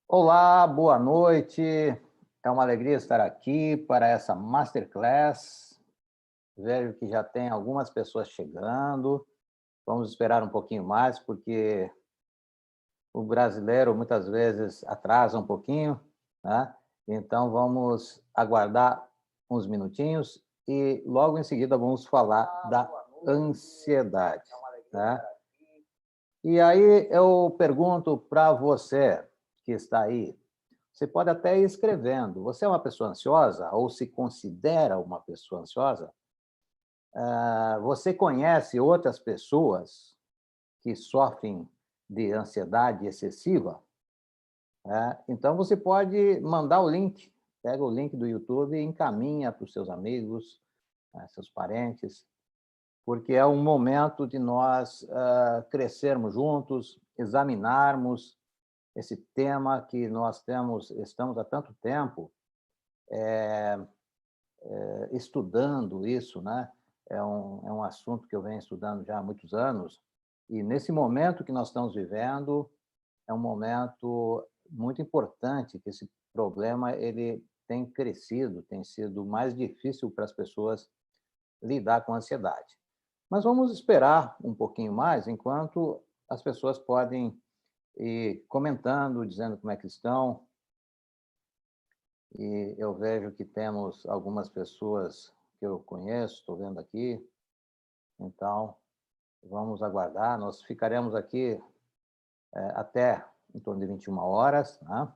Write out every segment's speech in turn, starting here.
Olá, boa noite. É uma alegria estar aqui para essa masterclass. Vejo que já tem algumas pessoas chegando. Vamos esperar um pouquinho mais, porque o brasileiro muitas vezes atrasa um pouquinho, né? Então vamos aguardar uns minutinhos e logo em seguida vamos falar da ansiedade, né? E aí eu pergunto para você que está aí, você pode até ir escrevendo. Você é uma pessoa ansiosa ou se considera uma pessoa ansiosa? Você conhece outras pessoas que sofrem de ansiedade excessiva? Então você pode mandar o link, pega o link do YouTube e encaminha para os seus amigos, seus parentes, porque é um momento de nós crescermos juntos, examinarmos esse tema que nós estamos há tanto tempo estudando isso, né? É um assunto que eu venho estudando já há muitos anos, e nesse momento que nós estamos vivendo, é um momento muito importante, que esse problema ele tem crescido, tem sido mais difícil para as pessoas lidar com a ansiedade. Mas vamos esperar um pouquinho mais, enquanto as pessoas podem ir comentando, dizendo como é que estão, e eu vejo que temos algumas pessoas que eu conheço, estou vendo aqui, então vamos aguardar. Nós ficaremos aqui até em torno de 21 horas, né?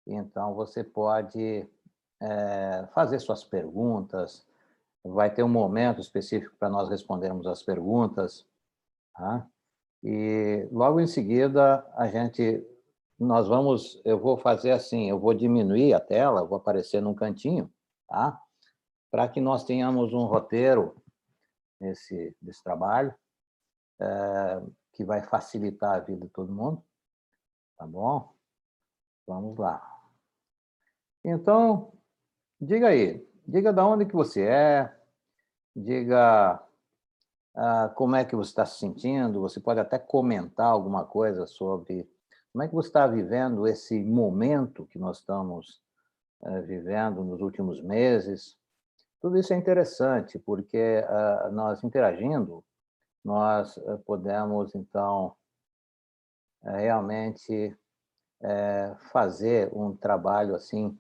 Então você pode fazer suas perguntas, vai ter um momento específico para nós respondermos as perguntas, tá? E logo em seguida eu vou fazer assim, eu vou diminuir a tela, vou aparecer num cantinho, tá? Para que nós tenhamos um roteiro desse trabalho, que vai facilitar a vida de todo mundo, tá bom? Vamos lá. Então, diga aí, diga da onde que você é, diga como é que você está se sentindo, você pode até comentar alguma coisa sobre como é que você está vivendo esse momento que nós estamos vivendo nos últimos meses. Tudo isso é interessante, porque nós interagindo, nós podemos, então, realmente fazer um trabalho assim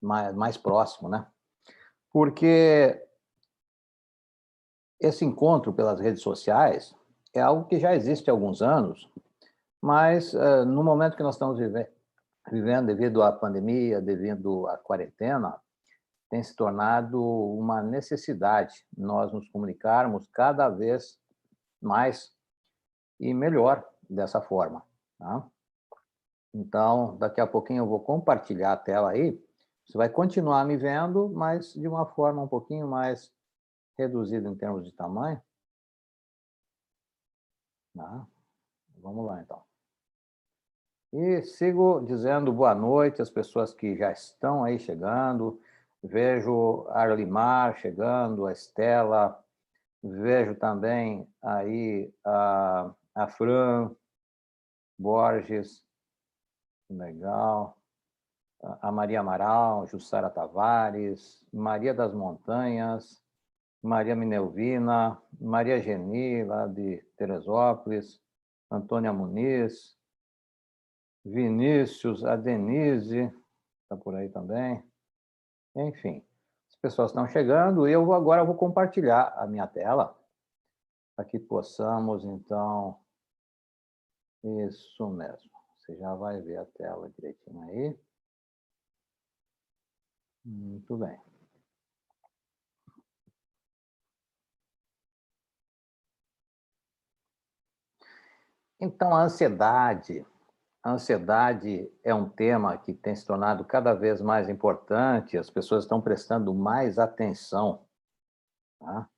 mais próximo, né? Porque esse encontro pelas redes sociais é algo que já existe há alguns anos, mas no momento que nós estamos vivendo devido à pandemia, devido à quarentena, tem se tornado uma necessidade nós nos comunicarmos cada vez mais e melhor dessa forma, tá? Então, daqui a pouquinho eu vou compartilhar a tela aí. Você vai continuar me vendo, mas de uma forma um pouquinho mais reduzida em termos de tamanho, tá? Vamos lá, então. E sigo dizendo boa noite às pessoas que já estão aí chegando. Vejo a Arlimar chegando, a Estela, vejo também aí a Fran Borges, legal. A Maria Amaral, Jussara Tavares, Maria das Montanhas, Maria Minelvina, Maria Geni, lá de Teresópolis, Antônia Muniz, Vinícius, a Denise, está por aí também. Enfim, as pessoas estão chegando e agora vou compartilhar a minha tela para que possamos, então, isso mesmo. Você já vai ver a tela direitinho aí. Muito bem. Então, a ansiedade é um tema que tem se tornado cada vez mais importante, as pessoas estão prestando mais atenção, tá?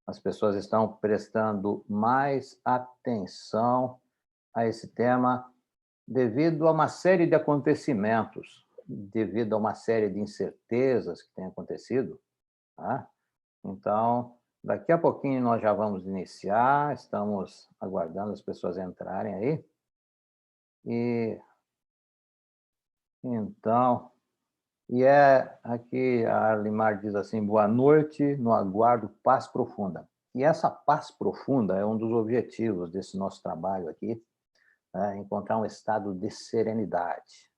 As pessoas estão prestando mais atenção a esse tema devido a uma série de acontecimentos, devido a uma série de incertezas que têm acontecido, tá? Então, daqui a pouquinho nós já vamos iniciar, estamos aguardando as pessoas entrarem aí, e Então, e é aqui a Arlimar diz assim: "Boa noite, no aguardo paz profunda". E essa paz profunda é um dos objetivos desse nosso trabalho aqui, encontrar um estado de serenidade,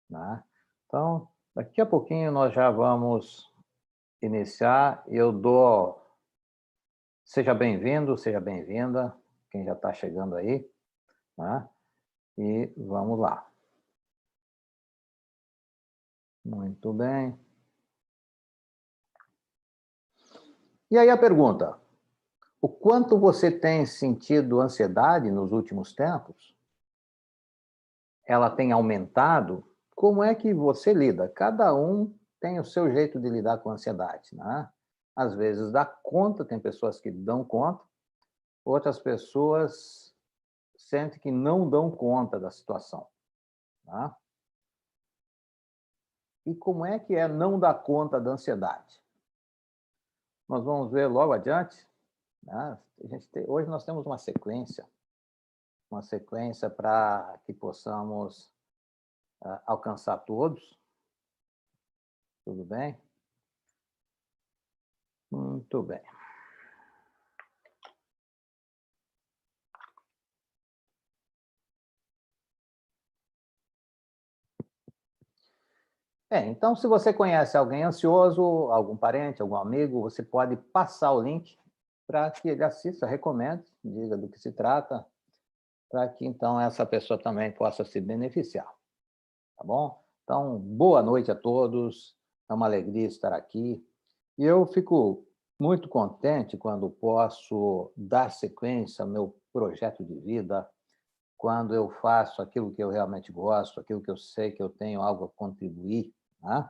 né. Então, daqui a pouquinho nós já vamos iniciar. Eu dou seja bem-vindo, seja bem-vinda, quem já está chegando aí, né, e vamos lá. Muito bem. E aí a pergunta: o quanto você tem sentido ansiedade nos últimos tempos? Ela tem aumentado? Como é que você lida? Cada um tem o seu jeito de lidar com a ansiedade, né? Às vezes dá conta, tem pessoas que dão conta, outras pessoas sentem que não dão conta da situação, tá? E como é que é não dar conta da ansiedade? Nós vamos ver logo adiante, né? Hoje nós temos uma sequência para que possamos alcançar todos, tudo bem? Muito bem. Então, se você conhece alguém ansioso, algum parente, algum amigo, você pode passar o link para que ele assista, recomende, diga do que se trata, para que então essa pessoa também possa se beneficiar, tá bom? Então, boa noite a todos, é uma alegria estar aqui. E eu fico muito contente quando posso dar sequência ao meu projeto de vida, quando eu faço aquilo que eu realmente gosto, aquilo que eu sei que eu tenho algo a contribuir, né?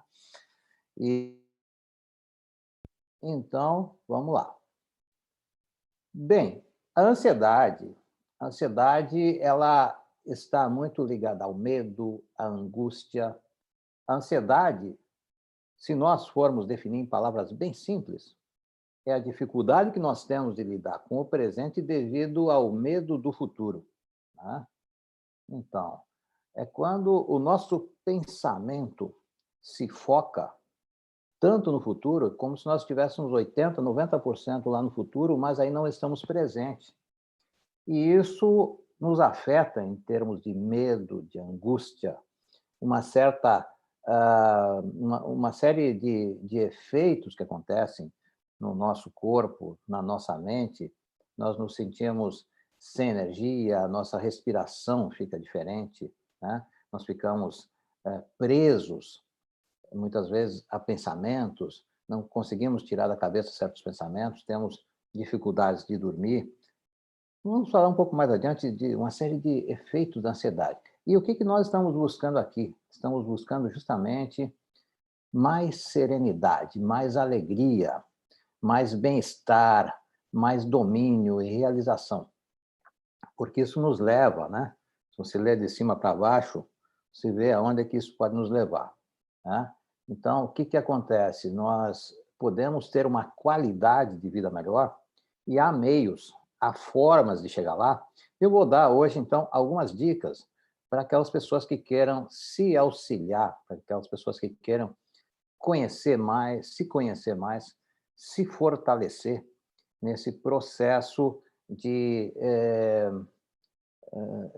E então, vamos lá. Bem, a ansiedade ela está muito ligada ao medo, à angústia. A ansiedade, se nós formos definir em palavras bem simples, é a dificuldade que nós temos de lidar com o presente devido ao medo do futuro, né? Então, é quando o nosso pensamento se foca tanto no futuro, como se nós estivéssemos 80, 90% lá no futuro, mas aí não estamos presentes. E isso nos afeta em termos de medo, de angústia, uma certa uma série de efeitos que acontecem no nosso corpo, na nossa mente. Nós nos sentimos sem energia, a nossa respiração fica diferente, né? Nós ficamos presos, muitas vezes, a pensamentos, não conseguimos tirar da cabeça certos pensamentos, temos dificuldades de dormir. Vamos falar um pouco mais adiante de uma série de efeitos da ansiedade. E o que que nós estamos buscando aqui? Estamos buscando justamente mais serenidade, mais alegria, mais bem-estar, mais domínio e realização. Porque isso nos leva, né? Se você ler de cima para baixo, você vê aonde é que isso pode nos levar, né? Então, o que que acontece? Nós podemos ter uma qualidade de vida melhor e há meios, há formas de chegar lá. Eu vou dar hoje, então, algumas dicas para aquelas pessoas que queiram se auxiliar, para aquelas pessoas que queiram conhecer mais, se fortalecer nesse processo de,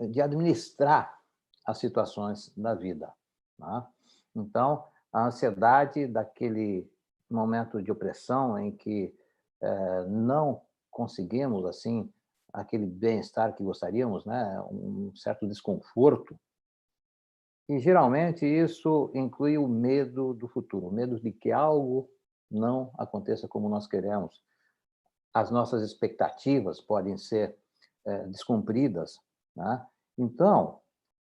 de administrar as situações da vida, tá? Então, a ansiedade daquele momento de opressão em que não conseguimos assim aquele bem-estar que gostaríamos, né? Um certo desconforto. E geralmente isso inclui o medo do futuro, o medo de que algo não aconteça como nós queremos. As nossas expectativas podem ser descumpridas, né? Então,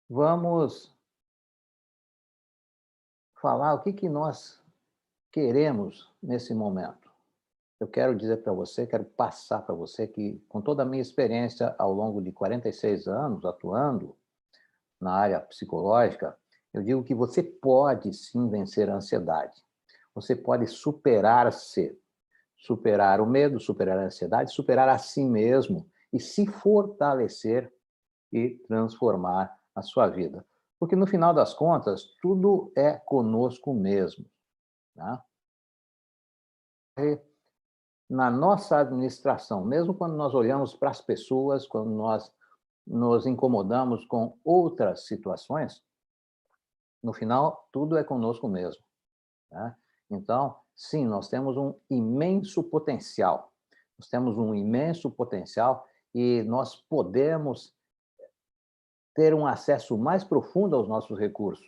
vamos falar o que que nós queremos nesse momento. Eu quero dizer para você, quero passar para você que, com toda a minha experiência ao longo de 46 anos atuando na área psicológica, eu digo que você pode sim vencer a ansiedade. Você pode superar-se, superar o medo, superar a ansiedade, superar a si mesmo e se fortalecer e transformar a sua vida. Porque, no final das contas, tudo é conosco mesmo, tá? Na nossa administração, mesmo quando nós olhamos para as pessoas, quando nós nos incomodamos com outras situações, no final, tudo é conosco mesmo, né? Então, sim, nós temos um imenso potencial. Nós temos um imenso potencial e nós podemos ter um acesso mais profundo aos nossos recursos.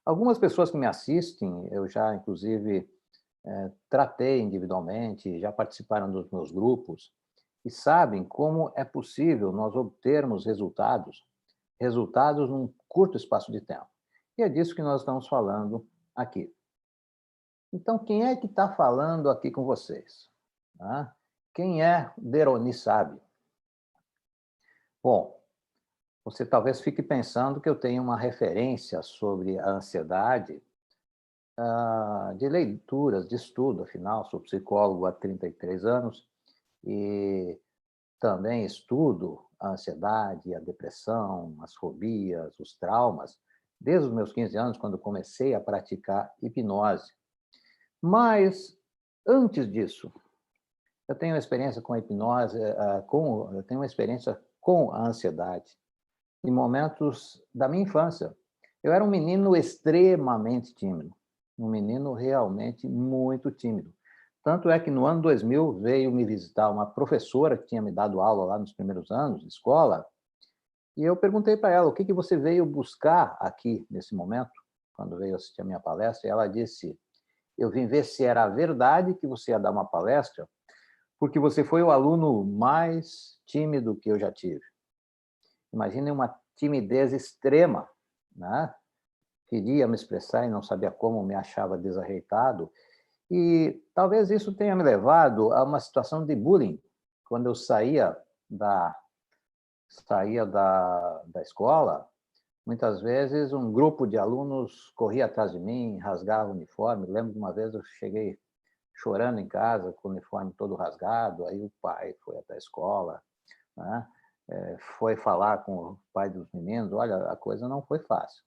Algumas pessoas que me assistem, eu já, inclusive, tratei individualmente, já participaram dos meus grupos e sabem como é possível nós obtermos resultados num curto espaço de tempo. E é disso que nós estamos falando aqui. Então, quem é que está falando aqui com vocês? Tá? Quem é Deroni Sabe? Bom, você talvez fique pensando que eu tenho uma referência sobre a ansiedade de leituras, de estudo, afinal, sou psicólogo há 33 anos e também estudo a ansiedade, a depressão, as fobias, os traumas, desde os meus 15 anos, quando comecei a praticar hipnose. Mas, antes disso, eu tenho uma experiência com a hipnose, eu tenho uma experiência com a ansiedade em momentos da minha infância. Eu era um menino extremamente tímido, um menino realmente muito tímido. Tanto é que no ano 2000 veio me visitar uma professora que tinha me dado aula lá nos primeiros anos de escola, e eu perguntei para ela: "O que você veio buscar aqui nesse momento?", quando veio assistir a minha palestra, e ela disse: "Eu vim ver se era verdade que você ia dar uma palestra, porque você foi o aluno mais tímido que eu já tive". Imaginem uma timidez extrema, né? Queria me expressar e não sabia como, me achava desajeitado. E talvez isso tenha me levado a uma situação de bullying. Quando eu da, saía da escola, muitas vezes um grupo de alunos corria atrás de mim, rasgava o uniforme. Lembro de uma vez eu cheguei chorando em casa, com o uniforme todo rasgado, aí o pai foi até a escola, né? Foi falar com o pai dos meninos, olha, a coisa não foi fácil.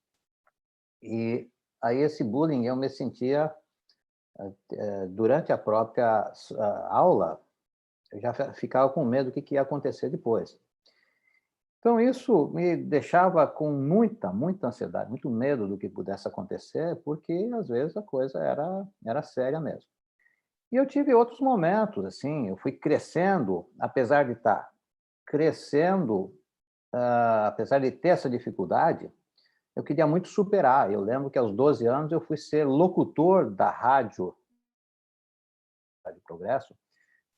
E aí esse bullying eu me sentia, durante a própria aula, eu já ficava com medo do que ia acontecer depois. Então isso me deixava com muita ansiedade, muito medo do que pudesse acontecer, porque às vezes a coisa era séria mesmo. E eu tive outros momentos, assim, eu fui crescendo, apesar de estar crescendo, apesar de ter essa dificuldade, eu queria muito superar. Eu lembro que aos 12 anos eu fui ser locutor da rádio de Progresso.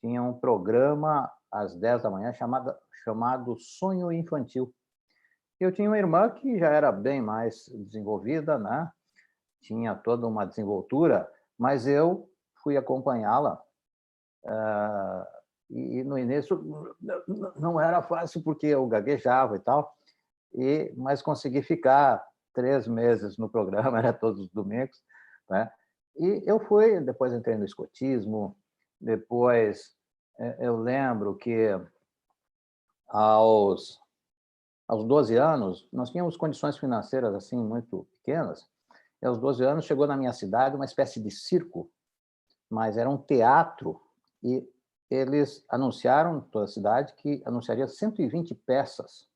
Tinha um programa às 10 da manhã chamado Sonho Infantil. Eu tinha uma irmã que já era bem mais desenvolvida, né? Tinha toda uma desenvoltura, mas eu fui acompanhá-la. E no início não era fácil, porque eu gaguejava e tal, mas consegui ficar 3 meses no programa, era todos os domingos, né? E depois entrei no escotismo, depois eu lembro que aos, aos 12 anos, nós tínhamos condições financeiras assim muito pequenas, e aos 12 anos chegou na minha cidade uma espécie de circo, mas era um teatro, e eles anunciaram, toda a cidade, que anunciaria 120 peças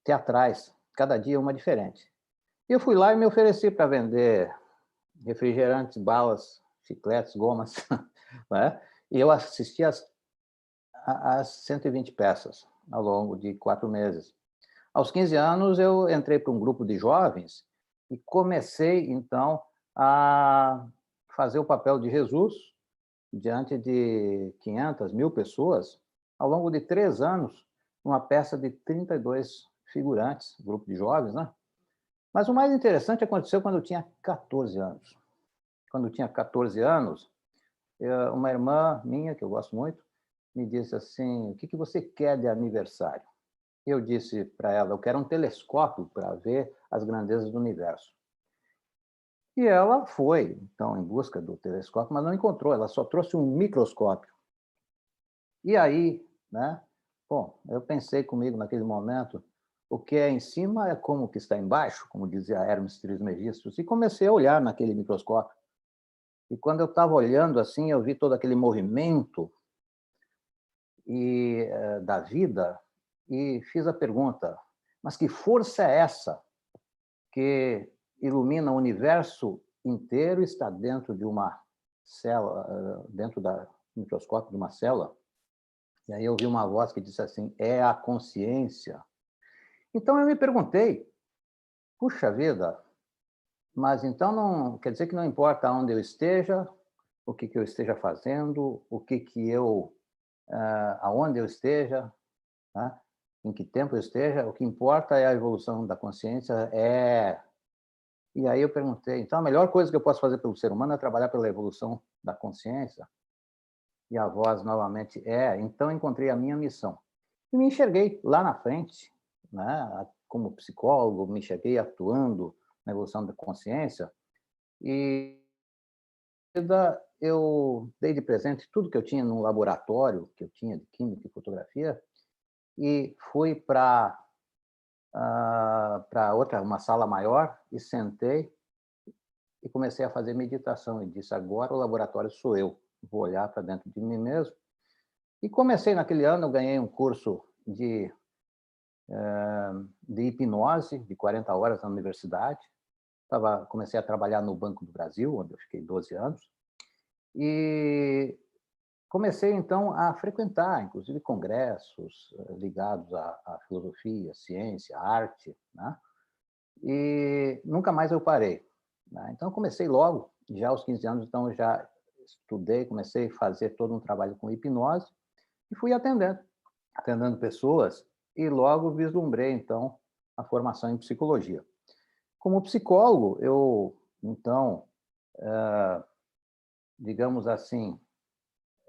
teatrais, cada dia uma diferente. E eu fui lá e me ofereci para vender refrigerantes, balas, chicletes, gomas, né? E eu assisti às 120 peças ao longo de 4 meses. Aos 15 anos, eu entrei para um grupo de jovens e comecei, então, a fazer o papel de Jesus diante de 500, 1000 pessoas, ao longo de 3 anos, uma peça de 32 figurantes, grupo de jovens, né? Mas o mais interessante aconteceu quando eu tinha 14 anos. Quando eu tinha 14 anos, uma irmã minha, que eu gosto muito, me disse assim: "O que você quer de aniversário?". Eu disse para ela: "Eu quero um telescópio para ver as grandezas do universo". E ela foi, então, em busca do telescópio, mas não encontrou, ela só trouxe um microscópio. E aí, né, bom, eu pensei comigo naquele momento: o que é em cima é como o que está embaixo, como dizia Hermes Trismegisto, e comecei a olhar naquele microscópio. E quando eu estava olhando assim, eu vi todo aquele movimento da vida e fiz a pergunta: mas que força é essa que ilumina o universo inteiro e está dentro de uma célula, dentro do microscópio de uma célula? E aí eu vi uma voz que disse assim: é a consciência. Então eu me perguntei: puxa vida, mas então não quer dizer que não importa onde eu esteja, o que eu esteja fazendo, o que eu, aonde eu esteja, tá? Em que tempo eu esteja, o que importa é a evolução da consciência. E aí eu perguntei, então a melhor coisa que eu posso fazer pelo ser humano é trabalhar pela evolução da consciência? E a voz novamente então encontrei a minha missão. E me enxerguei lá na frente, né, como psicólogo, me enxerguei atuando na evolução da consciência e eu dei de presente tudo que eu tinha no laboratório que eu tinha de química e fotografia e fui para uma sala maior e sentei e comecei a fazer meditação e disse: agora o laboratório sou eu, vou olhar para dentro de mim mesmo. E comecei naquele ano, eu ganhei um curso de hipnose de 40 horas na universidade. Comecei a trabalhar no Banco do Brasil, onde eu fiquei 12 anos, e comecei então a frequentar, inclusive, congressos ligados à filosofia, ciência, arte, né? E nunca mais eu parei, né? Então comecei logo, já aos 15 anos, então eu já estudei, comecei a fazer todo um trabalho com hipnose e fui atendendo pessoas e logo vislumbrei então a formação em psicologia. Como psicólogo, eu então, digamos assim,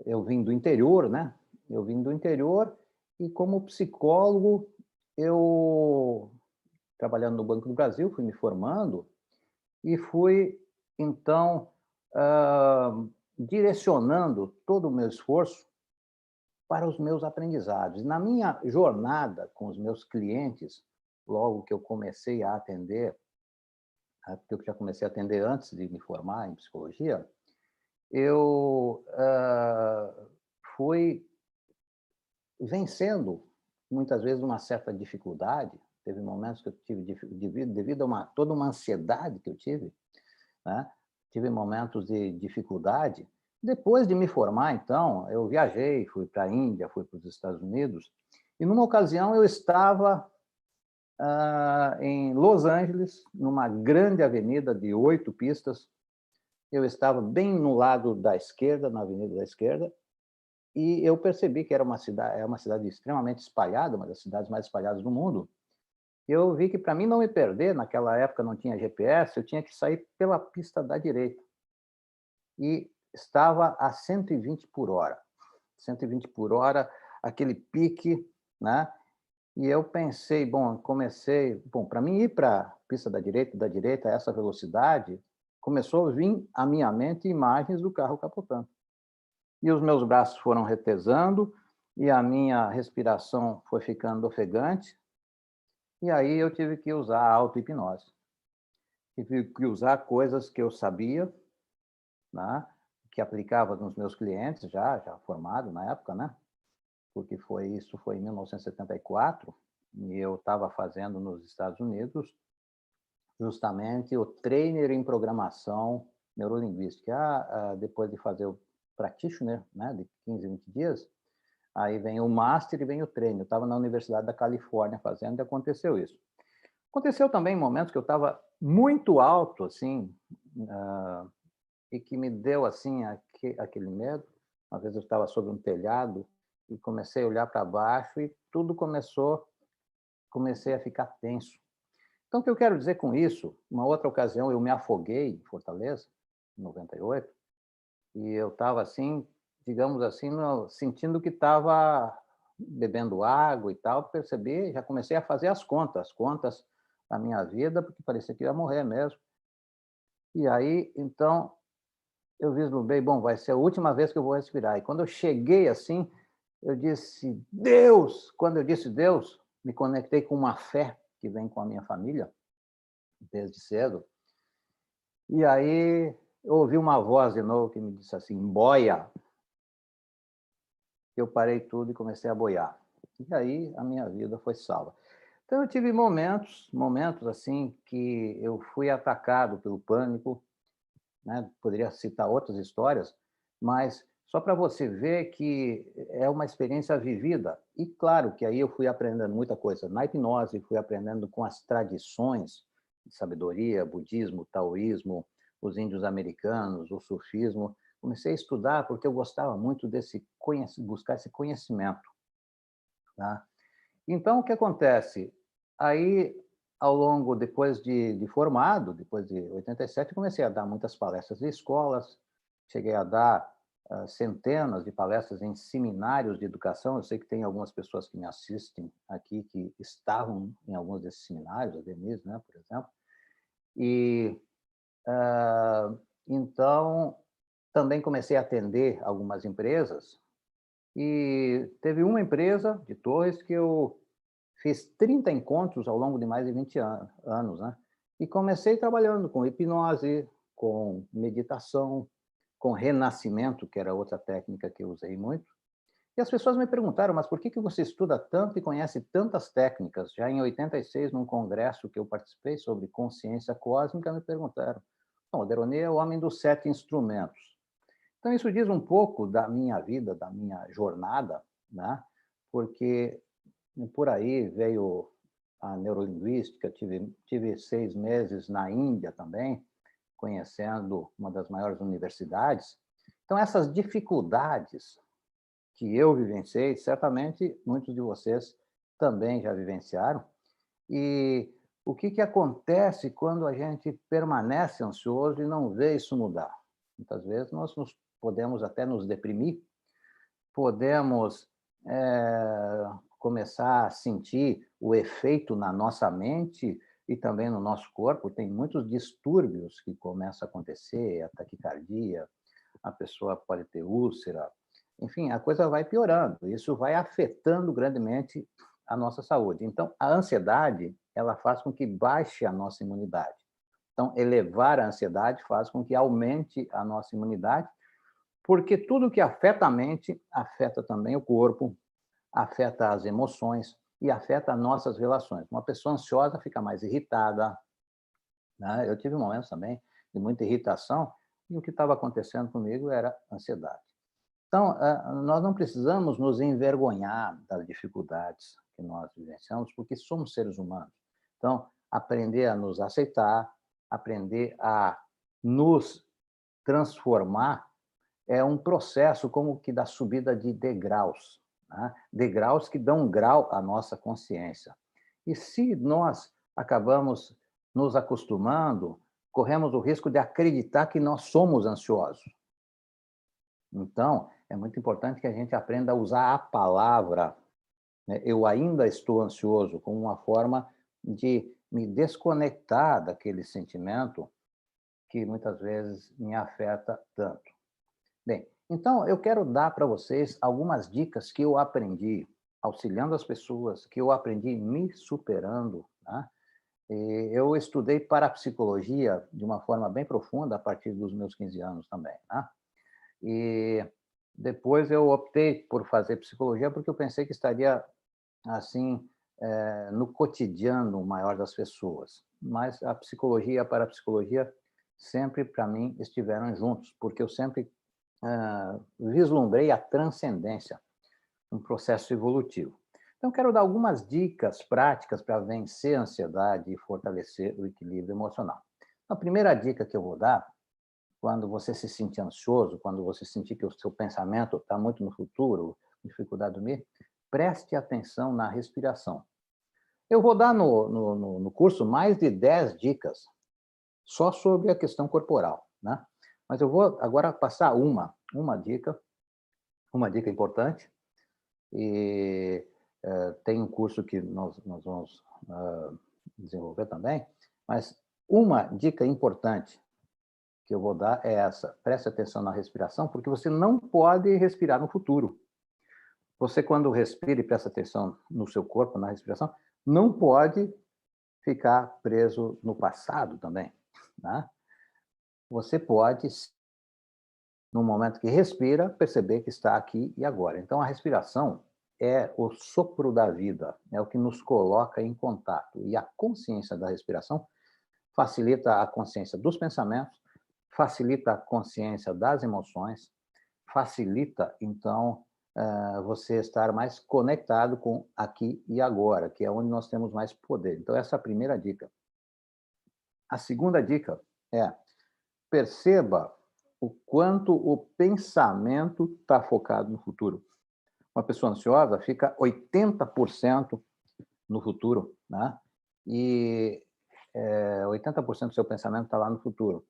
eu vim do interior, né? Eu vim do interior e como psicólogo eu trabalhando no Banco do Brasil, fui me formando e fui então direcionando todo o meu esforço para os meus aprendizados. Na minha jornada com os meus clientes, logo que eu comecei a atender, porque eu já comecei a atender antes de me formar em psicologia, eu fui vencendo, muitas vezes, uma certa dificuldade. Teve momentos que eu tive, devido a toda uma ansiedade que eu tive, né? Tive momentos de dificuldade. Depois de me formar, então, eu viajei, fui para a Índia, fui para os Estados Unidos, e numa ocasião eu estava em Los Angeles, numa grande avenida de 8 pistas. Eu estava bem no lado da esquerda, na avenida da esquerda, e eu percebi que era é uma cidade extremamente espalhada, uma das cidades mais espalhadas do mundo. Eu vi que para mim não me perder, naquela época não tinha GPS, eu tinha que sair pela pista da direita. E estava a 120 por hora. 120 por hora, aquele pique, né? E eu pensei, para mim ir para a pista da direita, a essa velocidade, começou a vir à minha mente imagens do carro capotando. E os meus braços foram retesando, e a minha respiração foi ficando ofegante, e aí eu tive que usar a auto-hipnose. Tive que usar coisas que eu sabia, né, que aplicava nos meus clientes, já formado na época, né? Porque isso foi em 1974, e eu estava fazendo nos Estados Unidos justamente o trainer em programação neurolinguística. Depois de fazer o practitioner, né, de 15, 20 dias, aí vem o master e vem o trainer. Eu estava na Universidade da Califórnia fazendo e aconteceu isso. Aconteceu também momentos que eu estava muito alto, assim, e que me deu assim aquele medo. Uma vez eu estava sobre um telhado e comecei a olhar para baixo e tudo comecei a ficar tenso. Então, o que eu quero dizer com isso, uma outra ocasião eu me afoguei em Fortaleza, em 98, e eu estava assim, digamos assim, sentindo que estava bebendo água e tal, percebi, já comecei a fazer as contas da minha vida, porque parecia que eu ia morrer mesmo. E aí, então, eu vislumbrei, bom, vai ser a última vez que eu vou respirar. E quando eu cheguei assim, eu disse, Deus! Quando eu disse Deus, me conectei com uma fé que vem com a minha família, desde cedo. E aí eu ouvi uma voz de novo que me disse assim: boia. Eu parei tudo e comecei a boiar. E aí a minha vida foi salva. Então eu tive momentos assim que eu fui atacado pelo pânico, né? Poderia citar outras histórias, mas só para você ver que é uma experiência vivida. E claro que aí eu fui aprendendo muita coisa na hipnose, fui aprendendo com as tradições de sabedoria, budismo, taoísmo, os índios americanos, o sufismo. Comecei a estudar porque eu gostava muito desse buscar esse conhecimento, tá? Então o que acontece? Aí ao longo depois de formado, depois de 87, comecei a dar muitas palestras em escolas, cheguei a dar centenas de palestras em seminários de educação. Eu sei que tem algumas pessoas que me assistem aqui que estavam em alguns desses seminários, a Denise, né, por exemplo. E então também comecei a atender algumas empresas e teve uma empresa de torres que eu fiz 30 encontros ao longo de mais de 20 anos, né? E comecei trabalhando com hipnose, com meditação, com renascimento, que era outra técnica que eu usei muito. E as pessoas me perguntaram, mas por que você estuda tanto e conhece tantas técnicas? Já em 86, num congresso que eu participei sobre consciência cósmica, me perguntaram. Bom, o Deroney é o homem dos 7 instrumentos. Então, isso diz um pouco da minha vida, da minha jornada, né? Porque por aí veio a neurolinguística, tive 6 meses na Índia também, conhecendo uma das maiores universidades. Então, essas dificuldades que eu vivenciei, certamente muitos de vocês também já vivenciaram. E o que acontece quando a gente permanece ansioso e não vê isso mudar? Muitas vezes nós podemos até nos deprimir, podemos começar a sentir o efeito na nossa mente e também no nosso corpo. Tem muitos distúrbios que começam a acontecer, a taquicardia, a pessoa pode ter úlcera, enfim, a coisa vai piorando. Isso vai afetando grandemente a nossa saúde. Então, a ansiedade, ela faz com que baixe a nossa imunidade. Então, elevar a ansiedade faz com que aumente a nossa imunidade, porque tudo que afeta a mente afeta também o corpo, afeta as emoções e afeta nossas relações. Uma pessoa ansiosa fica mais irritada, né? Eu tive momentos também de muita irritação e o que estava acontecendo comigo era ansiedade. Então, nós não precisamos nos envergonhar das dificuldades que nós vivenciamos, porque somos seres humanos. Então, aprender a nos aceitar, aprender a nos transformar é um processo como que da subida de degraus, né? Degraus que dão um grau à nossa consciência. E se nós acabamos nos acostumando, corremos o risco de acreditar que nós somos ansiosos. Então, é muito importante que a gente aprenda a usar a palavra, né, eu ainda estou ansioso, como uma forma de me desconectar daquele sentimento que muitas vezes me afeta tanto. Bem, então eu quero dar para vocês algumas dicas que eu aprendi auxiliando as pessoas, que eu aprendi me superando, né? E eu estudei parapsicologia de uma forma bem profunda a partir dos meus 15 anos também, né? E depois eu optei por fazer psicologia porque eu pensei que estaria assim no cotidiano maior das pessoas. Mas a psicologia e a parapsicologia sempre para mim estiveram juntos, porque eu sempre vislumbrei a transcendência, um processo evolutivo. Então, quero dar algumas dicas práticas para vencer a ansiedade e fortalecer o equilíbrio emocional. A primeira dica que eu vou dar, quando você se sentir ansioso, quando você sentir que o seu pensamento está muito no futuro, dificuldade de dormir, preste atenção na respiração. Eu vou dar no curso mais de 10 dicas só sobre a questão corporal, né? Mas eu vou agora passar uma dica importante, e tem um curso que nós vamos desenvolver também, mas uma dica importante que eu vou dar é essa: preste atenção na respiração, porque você não pode respirar no futuro. Você, quando respira e presta atenção no seu corpo, na respiração, não pode ficar preso no passado também, né? Você pode, no momento que respira, perceber que está aqui e agora. Então, a respiração é o sopro da vida, é o que nos coloca em contato. E a consciência da respiração facilita a consciência dos pensamentos, facilita a consciência das emoções, facilita, então, você estar mais conectado com aqui e agora, que é onde nós temos mais poder. Então, essa é a primeira dica. A segunda dica é: perceba o quanto o pensamento está focado no futuro. Uma pessoa ansiosa fica 80% no futuro, né? E 80% do seu pensamento está lá no futuro.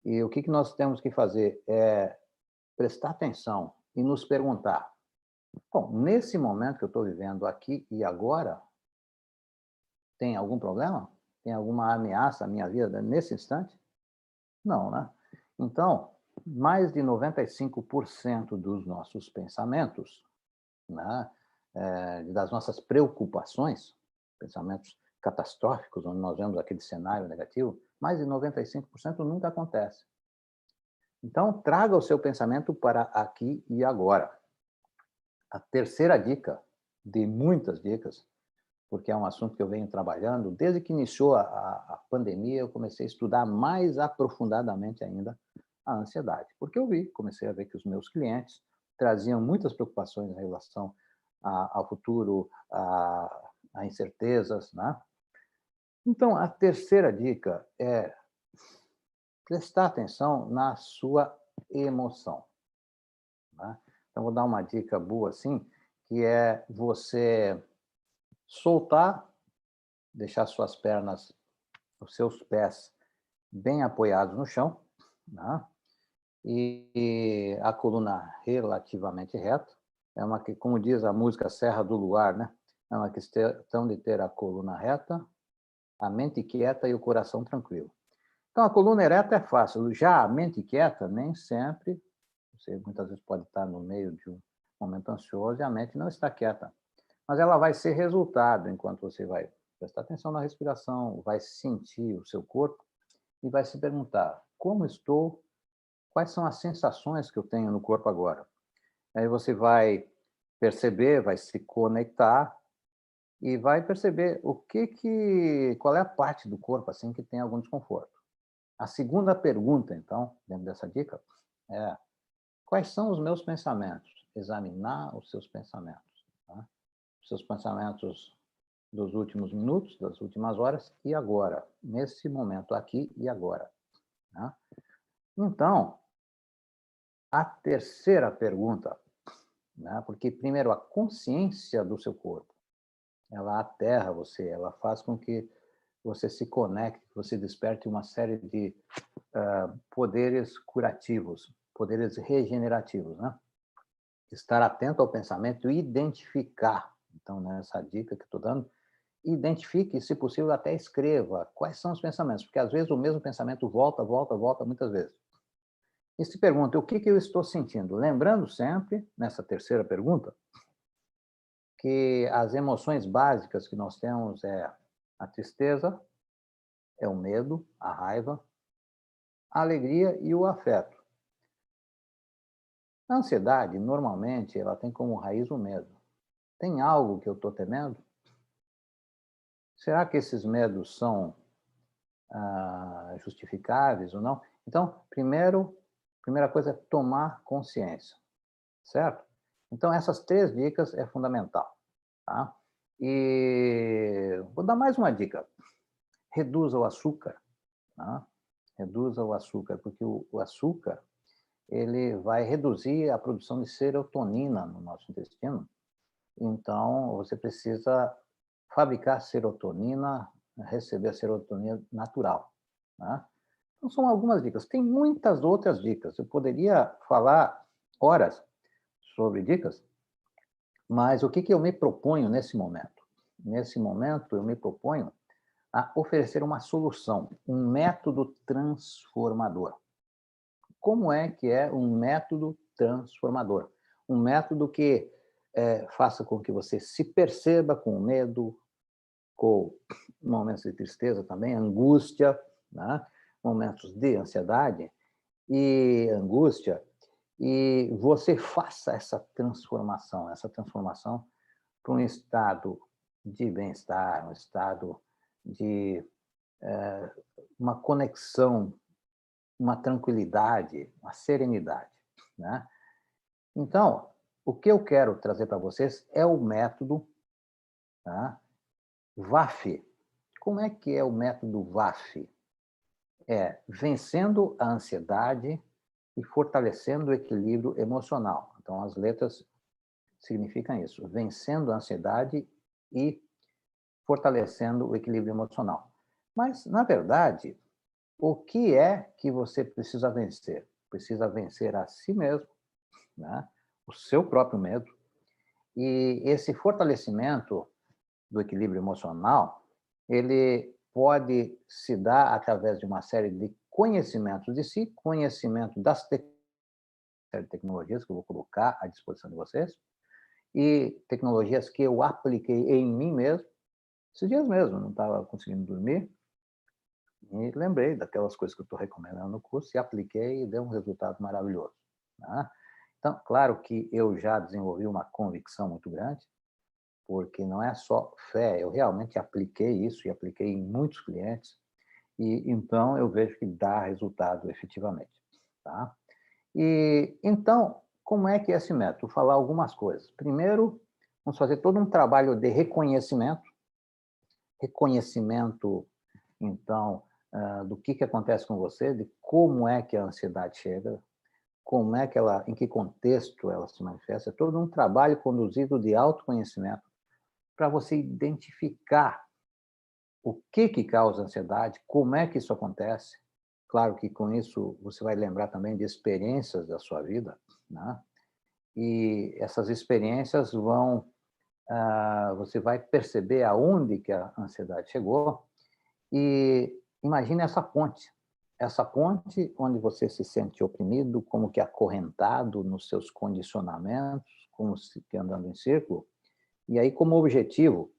E o que nós temos que fazer é prestar atenção e nos perguntar: bom, nesse momento que eu estou vivendo aqui e agora, tem algum problema? Tem alguma ameaça à minha vida nesse instante? Não, né? Então, mais de 95% dos nossos pensamentos, né, das nossas preocupações, pensamentos catastróficos, onde nós vemos aquele cenário negativo, mais de 95% nunca acontece. Então, traga o seu pensamento para aqui e agora. A terceira dica, de muitas dicas, porque é um assunto que eu venho trabalhando, desde que iniciou a pandemia, eu comecei a estudar mais aprofundadamente ainda a ansiedade, porque comecei a ver que os meus clientes traziam muitas preocupações em relação ao futuro, a incertezas, né? Então, a terceira dica é prestar atenção na sua emoção, né? Então, vou dar uma dica boa assim, que é você soltar, deixar suas pernas, os seus pés bem apoiados no chão, né? E a coluna relativamente reta. É uma que, como diz a música Serra do Luar, né? É uma questão de ter a coluna reta, a mente quieta e o coração tranquilo. Então, a coluna ereta é fácil. Já a mente quieta, nem sempre. Você muitas vezes pode estar no meio de um momento ansioso e a mente não está quieta. Mas ela vai ser resultado enquanto você vai prestar atenção na respiração, vai sentir o seu corpo e vai se perguntar: como estou? Quais são as sensações que eu tenho no corpo agora? Aí você vai perceber, vai se conectar e vai perceber qual é a parte do corpo assim que tem algum desconforto. A segunda pergunta, então, dentro dessa dica, é: quais são os meus pensamentos? Examinar os seus pensamentos, tá? Os seus pensamentos dos últimos minutos, das últimas horas e agora, nesse momento aqui e agora, né? Então, a terceira pergunta, né? Porque primeiro a consciência do seu corpo, ela aterra você, ela faz com que você se conecte, que você desperte uma série de poderes curativos, poderes regenerativos, né? Estar atento ao pensamento e identificar. Então, nessa dica que estou dando, identifique, se possível, até escreva quais são os pensamentos, porque às vezes o mesmo pensamento volta, volta, volta muitas vezes. E se pergunta: o que eu estou sentindo? Lembrando sempre, nessa terceira pergunta, que as emoções básicas que nós temos é a tristeza, é o medo, a raiva, a alegria e o afeto. A ansiedade, normalmente, ela tem como raiz o medo. Tem algo que eu estou temendo? Será que esses medos são justificáveis ou não? Então, primeira coisa é tomar consciência, certo? Então, essas três dicas é fundamental, tá? E vou dar mais uma dica: reduza o açúcar, tá? Reduza o açúcar, porque o açúcar ele vai reduzir a produção de serotonina no nosso intestino. Então, você precisa fabricar serotonina, receber a serotonina natural, né? Então, são algumas dicas. Tem muitas outras dicas. Eu poderia falar horas sobre dicas, mas o que eu me proponho nesse momento? Nesse momento, eu me proponho a oferecer uma solução, um método transformador. Como é que é um método transformador? Um método que faça com que você se perceba com medo, identificou momentos de tristeza também, angústia, né? Momentos de ansiedade e angústia, e você faça essa transformação para um estado de bem-estar, um estado de uma conexão, uma tranquilidade, uma serenidade, né? Então, o que eu quero trazer para vocês é o método, tá? VAF. Como é que é o método VAF? É vencendo a ansiedade e fortalecendo o equilíbrio emocional. Então, as letras significam isso, vencendo a ansiedade e fortalecendo o equilíbrio emocional. Mas, na verdade, o que é que você precisa vencer? Precisa vencer a si mesmo, né? O seu próprio medo. E esse fortalecimento do equilíbrio emocional, ele pode se dar através de uma série de conhecimentos de si, conhecimento das tecnologias que eu vou colocar à disposição de vocês, e tecnologias que eu apliquei em mim mesmo. Esses dias mesmo, não estava conseguindo dormir, e lembrei daquelas coisas que eu estou recomendando no curso, e apliquei e deu um resultado maravilhoso, né? Então, claro que eu já desenvolvi uma convicção muito grande, porque não é só fé, eu realmente apliquei isso e apliquei em muitos clientes, e então eu vejo que dá resultado efetivamente, tá? E então, como é que é esse método? Vou falar algumas coisas. Primeiro, vamos fazer todo um trabalho de reconhecimento, então, do que acontece com você, de como é que a ansiedade chega, como é que ela, em que contexto ela se manifesta, todo um trabalho conduzido de autoconhecimento para você identificar o que causa ansiedade, como é que isso acontece. Claro que com isso você vai lembrar também de experiências da sua vida, né? E essas experiências vão, você vai perceber aonde que a ansiedade chegou e imagine essa ponte onde você se sente oprimido, como que acorrentado nos seus condicionamentos, como se andando em círculo, e aí como objetivo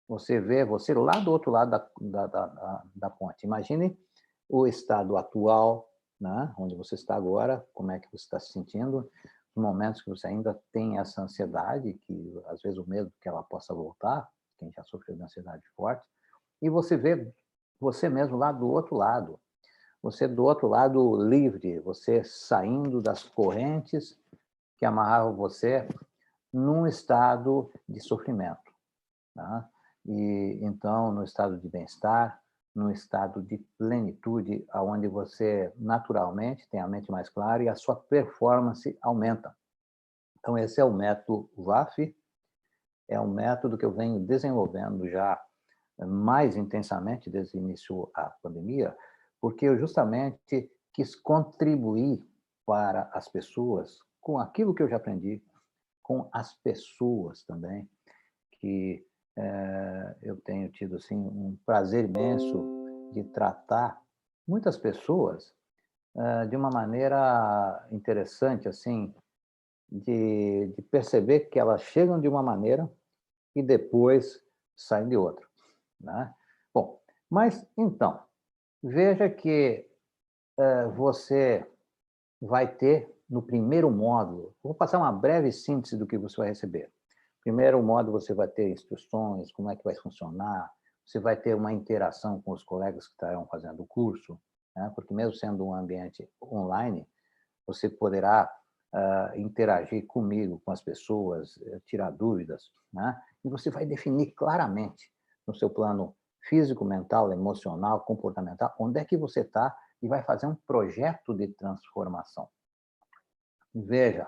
você vê você lá do outro lado da ponte. Imagine o estado atual, né, onde você está agora, como é que você está se sentindo, nos momentos que você ainda tem essa ansiedade, que às vezes o medo que ela possa voltar, quem já sofreu de ansiedade forte, e você vê você mesmo lá do outro lado. Você do outro lado livre, você saindo das correntes que amarravam você num estado de sofrimento, tá? E então, no estado de bem-estar, no estado de plenitude, aonde você naturalmente tem a mente mais clara e a sua performance aumenta. Então, esse é o método VAF, é um método que eu venho desenvolvendo já mais intensamente desde o início da pandemia, porque eu justamente quis contribuir para as pessoas com aquilo que eu já aprendi, com as pessoas também, que eu tenho tido assim um prazer imenso de tratar muitas pessoas de uma maneira interessante, assim, de perceber que elas chegam de uma maneira e depois saem de outra, né? Bom, mas então, veja que você vai ter no primeiro módulo, vou passar uma breve síntese do que você vai receber. Primeiro módulo você vai ter instruções, como é que vai funcionar, você vai ter uma interação com os colegas que estarão fazendo o curso, né? Porque mesmo sendo um ambiente online, você poderá interagir comigo, com as pessoas, tirar dúvidas, né? E você vai definir claramente no seu plano físico, mental, emocional, comportamental, onde é que você está e vai fazer um projeto de transformação. Veja,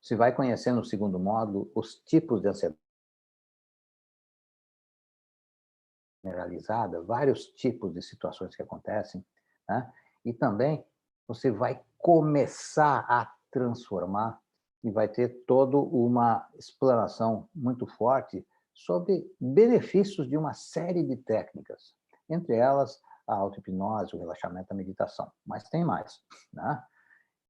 você vai conhecer no segundo módulo os tipos de ansiedade generalizada, vários tipos de situações que acontecem, né? E também você vai começar a transformar e vai ter toda uma explanação muito forte sobre benefícios de uma série de técnicas, entre elas a auto-hipnose, o relaxamento, a meditação, mas tem mais, né?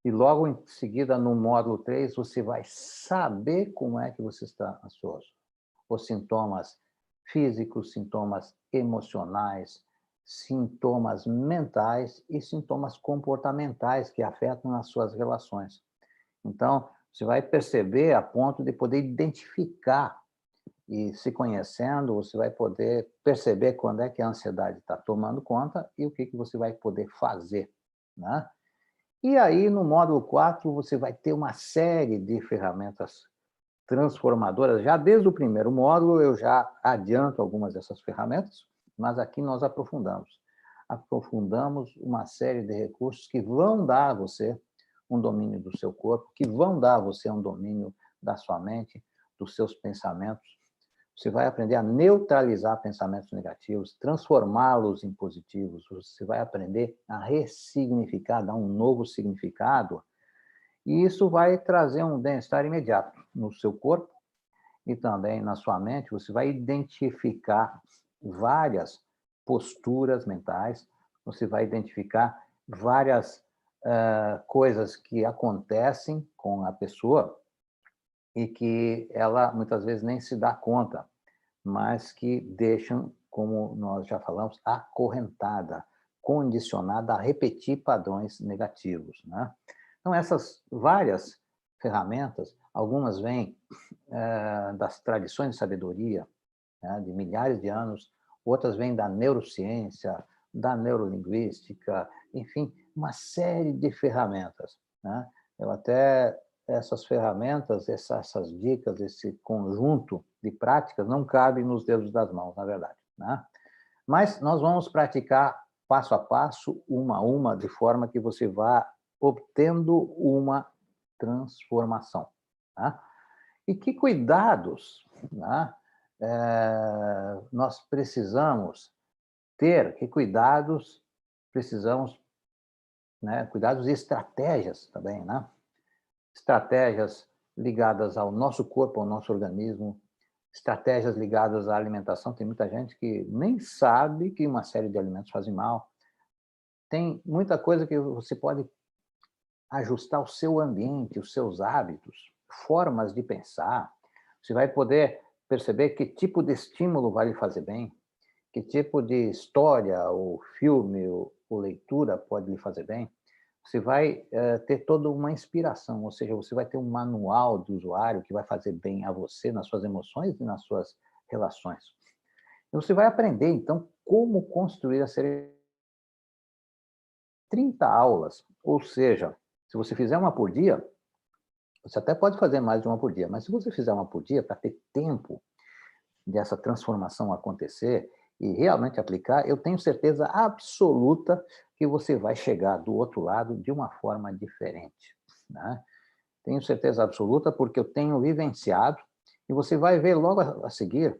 E logo em seguida, no módulo 3, você vai saber como é que você está ansioso. Os sintomas físicos, sintomas emocionais, sintomas mentais e sintomas comportamentais que afetam as suas relações. Então, você vai perceber a ponto de poder identificar e se conhecendo, você vai poder perceber quando é que a ansiedade está tomando conta e o que você vai poder fazer, né? E aí, no módulo 4, você vai ter uma série de ferramentas transformadoras. Já desde o primeiro módulo, eu já adianto algumas dessas ferramentas, mas aqui nós aprofundamos. Aprofundamos uma série de recursos que vão dar a você um domínio do seu corpo, que vão dar a você um domínio da sua mente, dos seus pensamentos. Você vai aprender a neutralizar pensamentos negativos, transformá-los em positivos. Você vai aprender a ressignificar, dar um novo significado. E isso vai trazer um bem-estar imediato no seu corpo e também na sua mente. Você vai identificar várias posturas mentais, você vai identificar várias coisas que acontecem com a pessoa e que ela muitas vezes nem se dá conta, mas que deixam, como nós já falamos, acorrentada, condicionada a repetir padrões negativos, né? Então, essas várias ferramentas, algumas vêm das tradições de sabedoria, né, de milhares de anos, outras vêm da neurociência, da neurolinguística, enfim, uma série de ferramentas, né? Eu até essas ferramentas, essas dicas, esse conjunto de práticas não cabe nos dedos das mãos, na verdade, né? Mas nós vamos praticar passo a passo, uma a uma, de forma que você vá obtendo uma transformação, tá? E que cuidados, né, nós precisamos ter, que cuidados precisamos, né, cuidados e estratégias também, né? Estratégias ligadas ao nosso corpo, ao nosso organismo, estratégias ligadas à alimentação. Tem muita gente que nem sabe que uma série de alimentos fazem mal. Tem muita coisa que você pode ajustar o seu ambiente, os seus hábitos, formas de pensar. Você vai poder perceber que tipo de estímulo vai lhe fazer bem, que tipo de história, ou filme, ou leitura pode lhe fazer bem. Você vai ter toda uma inspiração, ou seja, você vai ter um manual do usuário que vai fazer bem a você nas suas emoções e nas suas relações. E você vai aprender, então, como construir a série 30 aulas, ou seja, se você fizer uma por dia, você até pode fazer mais de uma por dia, mas se você fizer uma por dia, para ter tempo dessa transformação acontecer e realmente aplicar, eu tenho certeza absoluta que você vai chegar do outro lado de uma forma diferente, né? Tenho certeza absoluta porque eu tenho vivenciado e você vai ver logo a seguir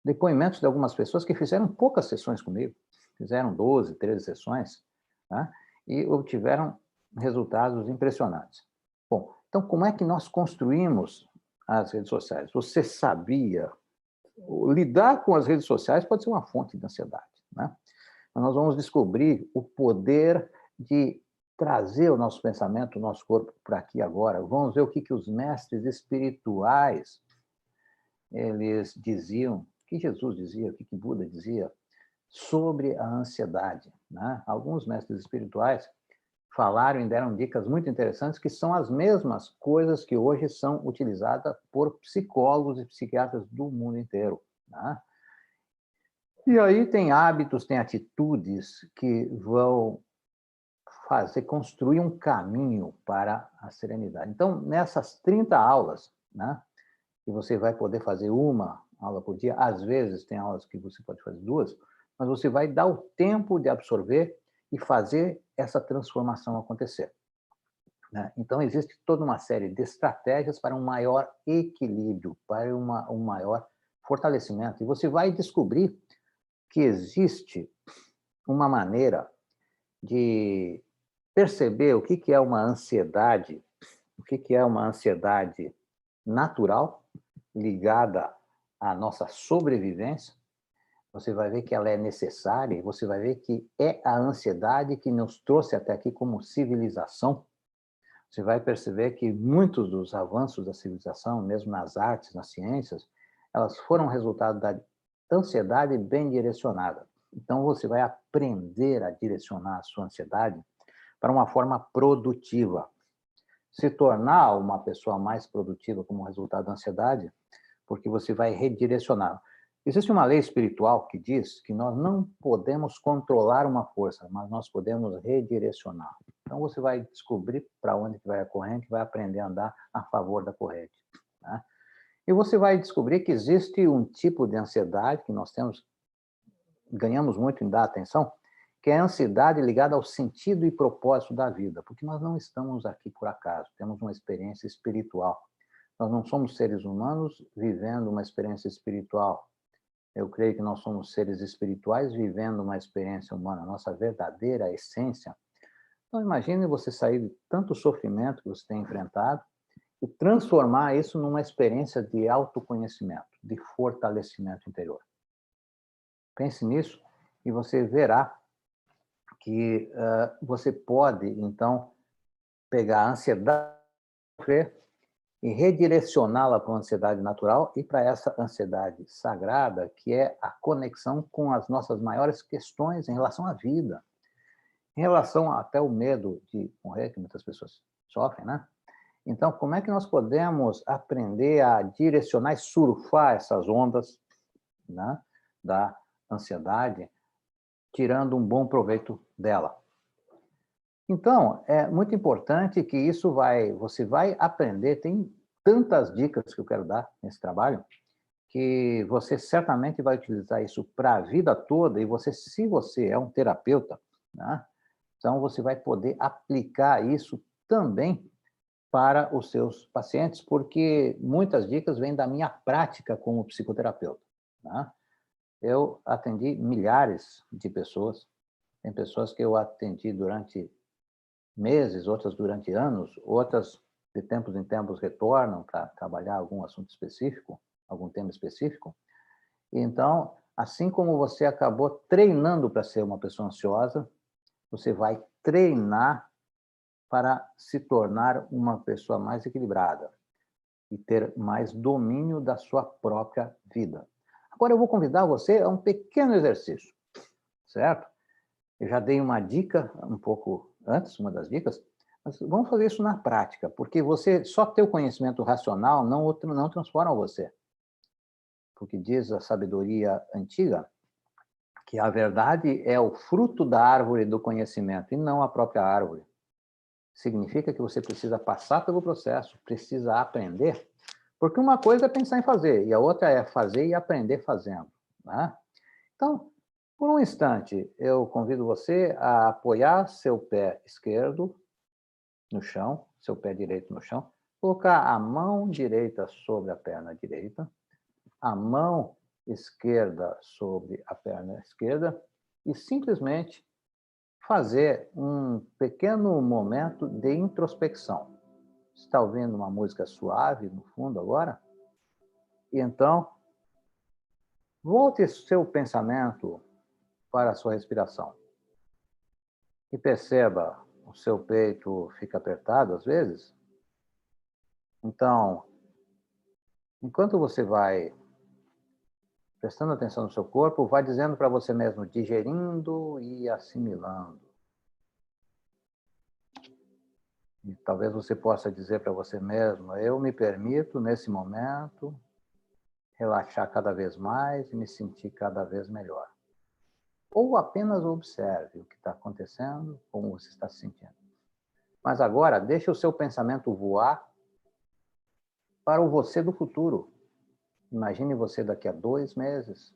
depoimentos de algumas pessoas que fizeram poucas sessões comigo, fizeram 12, 13 sessões, né? E obtiveram resultados impressionantes. Bom, então como é que nós construímos as redes sociais? Você sabia lidar com as redes sociais pode ser uma fonte de ansiedade, né? Mas nós vamos descobrir o poder de trazer o nosso pensamento, o nosso corpo para aqui agora. Vamos ver o que os mestres espirituais eles diziam, o que Jesus dizia, o que Buda dizia sobre a ansiedade, né? Alguns mestres espirituais falaram e deram dicas muito interessantes que são as mesmas coisas que hoje são utilizadas por psicólogos e psiquiatras do mundo inteiro, né? E aí tem hábitos, tem atitudes que vão fazer, construir um caminho para a serenidade. Então, nessas 30 aulas, né, que você vai poder fazer uma aula por dia, às vezes tem aulas que você pode fazer duas, mas você vai dar o tempo de absorver e fazer essa transformação acontecer, né? Então, existe toda uma série de estratégias para um maior equilíbrio, para um maior fortalecimento. E você vai descobrir que existe uma maneira de perceber o que é uma ansiedade, o que é uma ansiedade natural, ligada à nossa sobrevivência. Você vai ver que ela é necessária, e você vai ver que é a ansiedade que nos trouxe até aqui como civilização. Você vai perceber que muitos dos avanços da civilização, mesmo nas artes, nas ciências, elas foram resultado ansiedade bem direcionada. Então, você vai aprender a direcionar a sua ansiedade para uma forma produtiva. Se tornar uma pessoa mais produtiva como resultado da ansiedade, porque você vai redirecionar. Existe uma lei espiritual que diz que nós não podemos controlar uma força, mas nós podemos redirecionar. Então, você vai descobrir para onde vai a corrente, vai aprender a andar a favor da corrente. Né? E você vai descobrir que existe um tipo de ansiedade que nós temos, ganhamos muito em dar atenção, que é a ansiedade ligada ao sentido e propósito da vida, porque nós não estamos aqui por acaso, temos uma experiência espiritual. Nós não somos seres humanos vivendo uma experiência espiritual. Eu creio que nós somos seres espirituais vivendo uma experiência humana, nossa verdadeira essência. Então, imagine você sair de tanto sofrimento que você tem enfrentado e transformar isso numa experiência de autoconhecimento, de fortalecimento interior. Pense nisso e você verá que você pode, então, pegar a ansiedade e redirecioná-la para uma ansiedade natural e para essa ansiedade sagrada, que é a conexão com as nossas maiores questões em relação à vida, em relação até o medo de morrer, que muitas pessoas sofrem, né? Então, como é que nós podemos aprender a direcionar e surfar essas ondas, né, da ansiedade, tirando um bom proveito dela? Então, é muito importante que você vai aprender, tem tantas dicas que eu quero dar nesse trabalho, que você certamente vai utilizar isso para a vida toda e se você é um terapeuta, né, então você vai poder aplicar isso também para os seus pacientes, porque muitas dicas vêm da minha prática como psicoterapeuta, né? Eu atendi milhares de pessoas, tem pessoas que eu atendi durante meses, outras durante anos, outras de tempos em tempos retornam para trabalhar algum assunto específico, algum tema específico. Então, assim como você acabou treinando para ser uma pessoa ansiosa, você vai treinar para se tornar uma pessoa mais equilibrada e ter mais domínio da sua própria vida. Agora eu vou convidar você a um pequeno exercício, certo? Eu já dei uma dica um pouco antes, uma das dicas, mas vamos fazer isso na prática, porque você só ter o conhecimento racional não transforma você. Porque diz a sabedoria antiga que a verdade é o fruto da árvore do conhecimento e não a própria árvore. Significa que você precisa passar pelo processo, precisa aprender, porque uma coisa é pensar em fazer e a outra é fazer e aprender fazendo, né? Então, por um instante, eu convido você a apoiar seu pé esquerdo no chão, seu pé direito no chão, colocar a mão direita sobre a perna direita, a mão esquerda sobre a perna esquerda e simplesmente fazer um pequeno momento de introspecção. Está ouvindo uma música suave no fundo agora? E então, volte seu pensamento para a sua respiração. E perceba, o seu peito fica apertado às vezes? Então, enquanto você vai prestando atenção no seu corpo, vai dizendo para você mesmo, digerindo e assimilando. E talvez você possa dizer para você mesmo, eu me permito, nesse momento, relaxar cada vez mais e me sentir cada vez melhor. Ou apenas observe o que está acontecendo, como você está se sentindo. Mas agora, deixe o seu pensamento voar para o você do futuro. Imagine você daqui a 2 meses,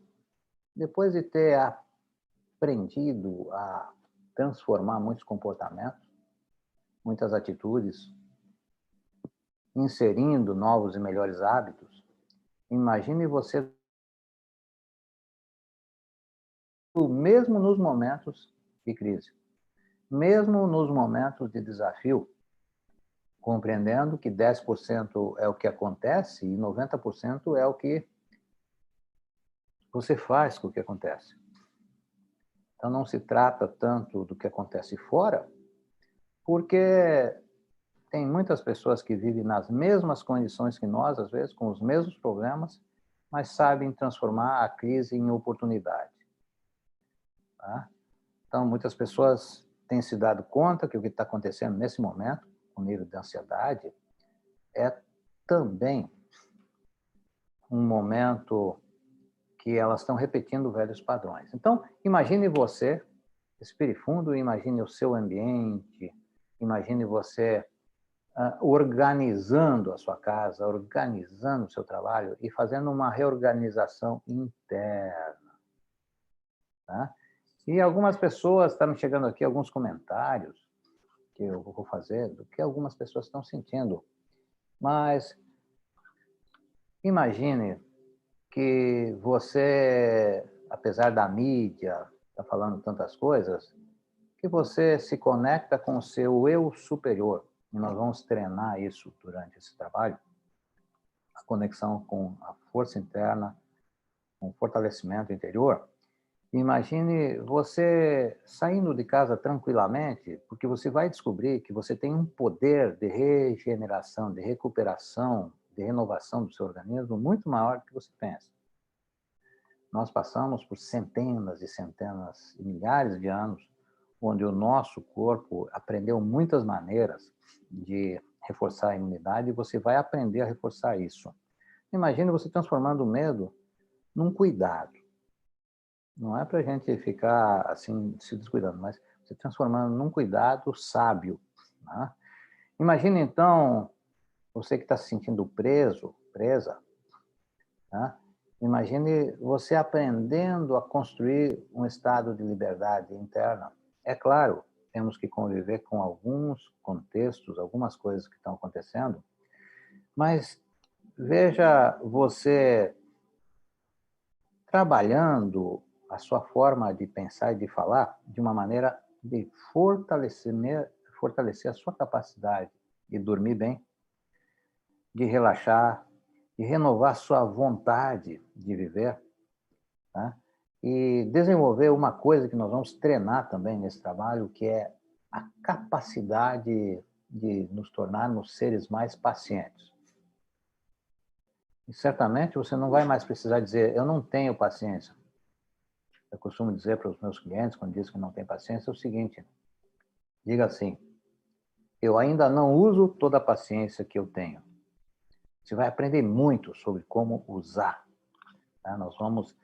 depois de ter aprendido a transformar muitos comportamentos, muitas atitudes, inserindo novos e melhores hábitos. Imagine você, mesmo nos momentos de crise, mesmo nos momentos de desafio, compreendendo que 10% é o que acontece e 90% é o que você faz com o que acontece. Então, não se trata tanto do que acontece fora, porque tem muitas pessoas que vivem nas mesmas condições que nós, às vezes, com os mesmos problemas, mas sabem transformar a crise em oportunidade. Tá? Então, muitas pessoas têm se dado conta que o que está acontecendo nesse momento, o nível de ansiedade, é também um momento que elas estão repetindo velhos padrões. Então, imagine você, respire fundo, imagine o seu ambiente, imagine você organizando a sua casa, organizando o seu trabalho e fazendo uma reorganização interna. Tá? E algumas pessoas, estão chegando aqui alguns comentários que eu vou fazer, do que algumas pessoas estão sentindo. Mas imagine que você, apesar da mídia, está falando tantas coisas, que você se conecta com o seu eu superior. E nós vamos treinar isso durante esse trabalho, a conexão com a força interna, com o fortalecimento interior. Imagine você saindo de casa tranquilamente, porque você vai descobrir que você tem um poder de regeneração, de recuperação, de renovação do seu organismo muito maior do que você pensa. Nós passamos por centenas e centenas e milhares de anos onde o nosso corpo aprendeu muitas maneiras de reforçar a imunidade e você vai aprender a reforçar isso. Imagine você transformando o medo num cuidado. Não é para a gente ficar assim se descuidando, mas você transformando num cuidado sábio. Né? Imagine então você que está se sentindo preso, presa, né? Imagine você aprendendo a construir um estado de liberdade interna. É claro, temos que conviver com alguns contextos, algumas coisas que estão acontecendo, mas veja você trabalhando a sua forma de pensar e de falar de uma maneira de fortalecer a sua capacidade de dormir bem, de relaxar, de renovar sua vontade de viver, tá? E desenvolver uma coisa que nós vamos treinar também nesse trabalho, que é a capacidade de nos tornarmos seres mais pacientes. E certamente você não vai mais precisar dizer, eu não tenho paciência. Eu costumo dizer para os meus clientes, quando dizem que não tem paciência, é o seguinte, diga assim, eu ainda não uso toda a paciência que eu tenho. Você vai aprender muito sobre como usar. Tá? Nós vamos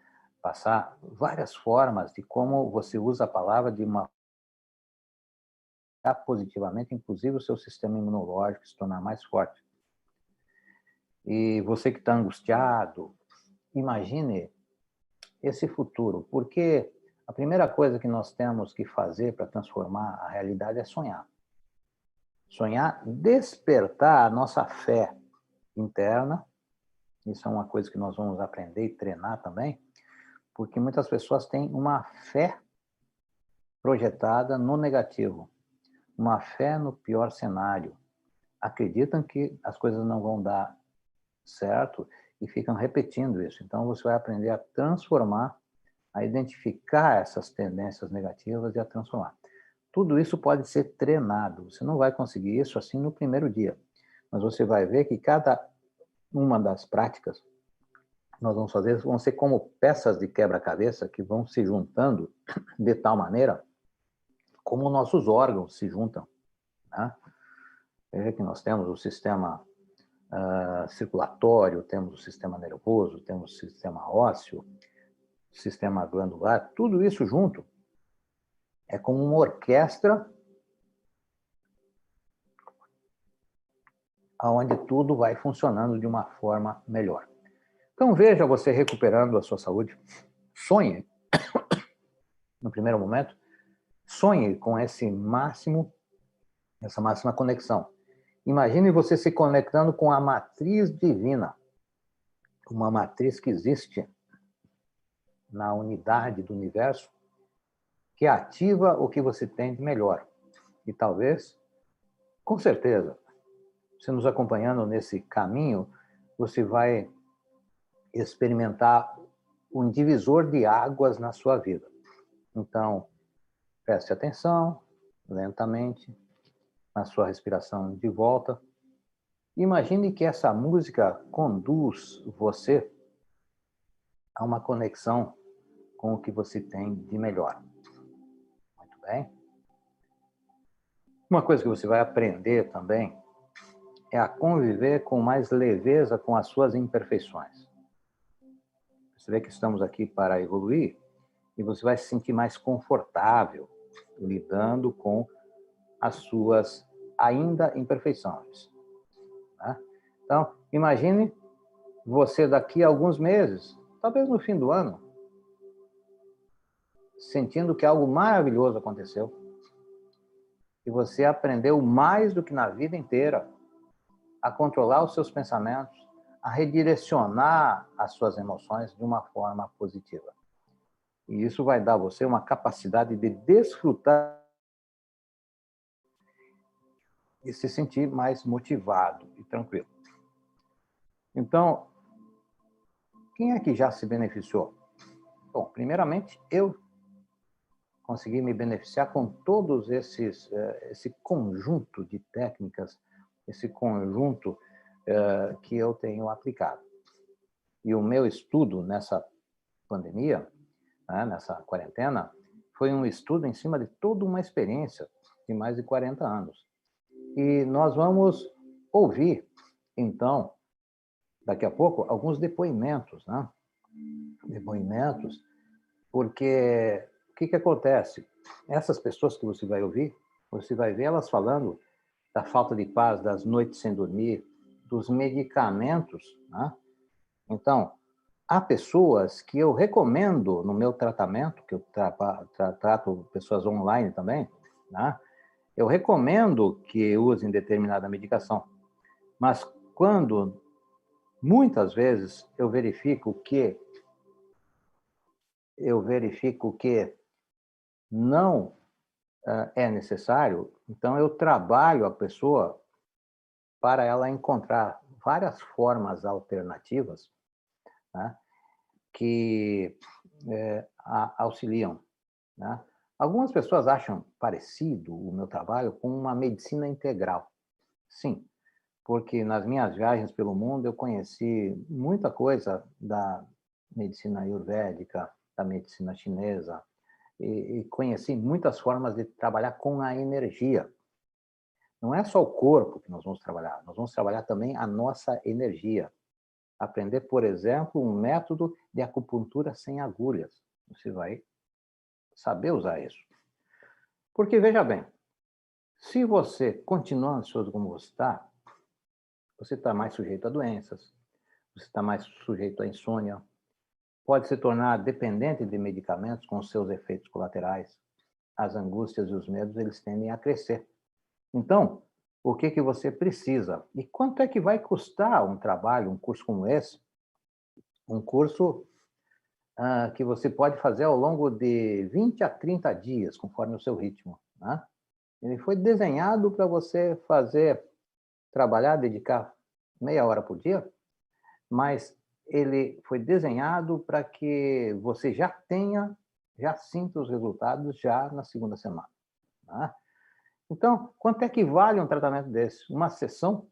passar várias formas de como você usa a palavra de uma positivamente, inclusive o seu sistema imunológico se tornar mais forte. E você que está angustiado, imagine esse futuro, porque a primeira coisa que nós temos que fazer para transformar a realidade é sonhar. Sonhar, despertar a nossa fé interna, isso é uma coisa que nós vamos aprender e treinar também, porque muitas pessoas têm uma fé projetada no negativo, uma fé no pior cenário. Acreditam que as coisas não vão dar certo e ficam repetindo isso. Então, você vai aprender a transformar, a identificar essas tendências negativas e a transformar. Tudo isso pode ser treinado. Você não vai conseguir isso assim no primeiro dia, mas você vai ver que cada uma das práticas nós vamos fazer vão ser como peças de quebra-cabeça que vão se juntando de tal maneira como nossos órgãos se juntam. Né? Veja que nós temos o sistema circulatório, temos o sistema nervoso, temos o sistema ósseo, o sistema glandular, tudo isso junto é como uma orquestra onde tudo vai funcionando de uma forma melhor. Então veja você recuperando a sua saúde, sonhe, no primeiro momento, sonhe com essa máxima conexão. Imagine você se conectando com a matriz divina, uma matriz que existe na unidade do universo, que ativa o que você tem de melhor. E talvez, com certeza, você nos acompanhando nesse caminho, você vai experimentar um divisor de águas na sua vida. Então, preste atenção, lentamente, na sua respiração de volta. Imagine que essa música conduz você a uma conexão com o que você tem de melhor. Muito bem? Uma coisa que você vai aprender também é a conviver com mais leveza com as suas imperfeições. Você vê que estamos aqui para evoluir e você vai se sentir mais confortável lidando com as suas ainda imperfeições. Né? Então, imagine você daqui a alguns meses, talvez no fim do ano, sentindo que algo maravilhoso aconteceu e você aprendeu mais do que na vida inteira a controlar os seus pensamentos, a redirecionar as suas emoções de uma forma positiva. E isso vai dar a você uma capacidade de desfrutar e se sentir mais motivado e tranquilo. Então, quem é que já se beneficiou? Bom, primeiramente, eu consegui me beneficiar com todos esse conjunto de técnicas, esse conjunto que eu tenho aplicado. E o meu estudo nessa pandemia, né, nessa quarentena, foi um estudo em cima de toda uma experiência de mais de 40 anos. E nós vamos ouvir, então, daqui a pouco, alguns depoimentos, né? Depoimentos, porque o que acontece? Essas pessoas que você vai ouvir, você vai ver elas falando da falta de paz, das noites sem dormir, dos medicamentos, né? Então, há pessoas que eu recomendo no meu tratamento, que eu trato pessoas online também, né? Eu recomendo que usem determinada medicação, mas quando muitas vezes eu verifico que não é necessário, então eu trabalho a pessoa para ela encontrar várias formas alternativas, né, que auxiliam. Né? Algumas pessoas acham parecido o meu trabalho com uma medicina integral. Sim, porque nas minhas viagens pelo mundo eu conheci muita coisa da medicina ayurvédica, da medicina chinesa, e conheci muitas formas de trabalhar com a energia. Não é só o corpo que nós vamos trabalhar também a nossa energia. Aprender, por exemplo, um método de acupuntura sem agulhas. Você vai saber usar isso. Porque, veja bem, se você continuar ansioso como você está mais sujeito a doenças, você está mais sujeito à insônia, pode se tornar dependente de medicamentos com seus efeitos colaterais. As angústias e os medos, eles tendem a crescer. Então, o que você precisa? E quanto é que vai custar um trabalho, um curso como esse? Um curso que você pode fazer ao longo de 20 a 30 dias, conforme o seu ritmo. Né? Ele foi desenhado para você trabalhar, dedicar meia hora por dia, mas ele foi desenhado para que você já sinta os resultados já na segunda semana. Né? Então, quanto é que vale um tratamento desse? Uma sessão?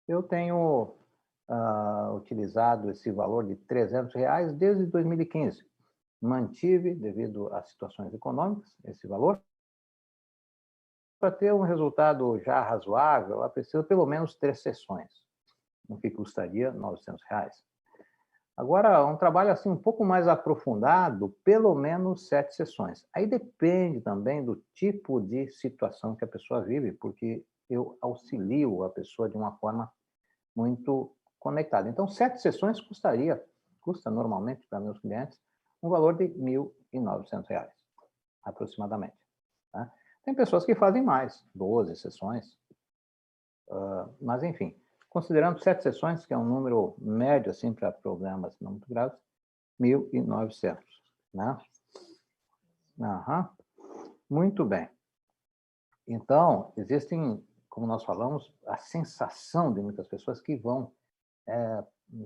Eu tenho utilizado esse valor de R$ 300 desde 2015. Mantive, devido às situações econômicas, esse valor. Para ter um resultado já razoável, ela precisa pelo menos 3 sessões, o que custaria R$ 900. Agora, um trabalho assim um pouco mais aprofundado, pelo menos 7 sessões. Aí depende também do tipo de situação que a pessoa vive, porque eu auxilio a pessoa de uma forma muito conectada. Então, 7 sessões custa normalmente para meus clientes um valor de R$ 1.900, aproximadamente. Tá? Tem pessoas que fazem mais, 12 sessões, mas enfim, considerando 7 sessões, que é um número médio assim para problemas não muito graves, 1.900, né? Uhum. Muito bem. Então, existem, como nós falamos, a sensação de muitas pessoas que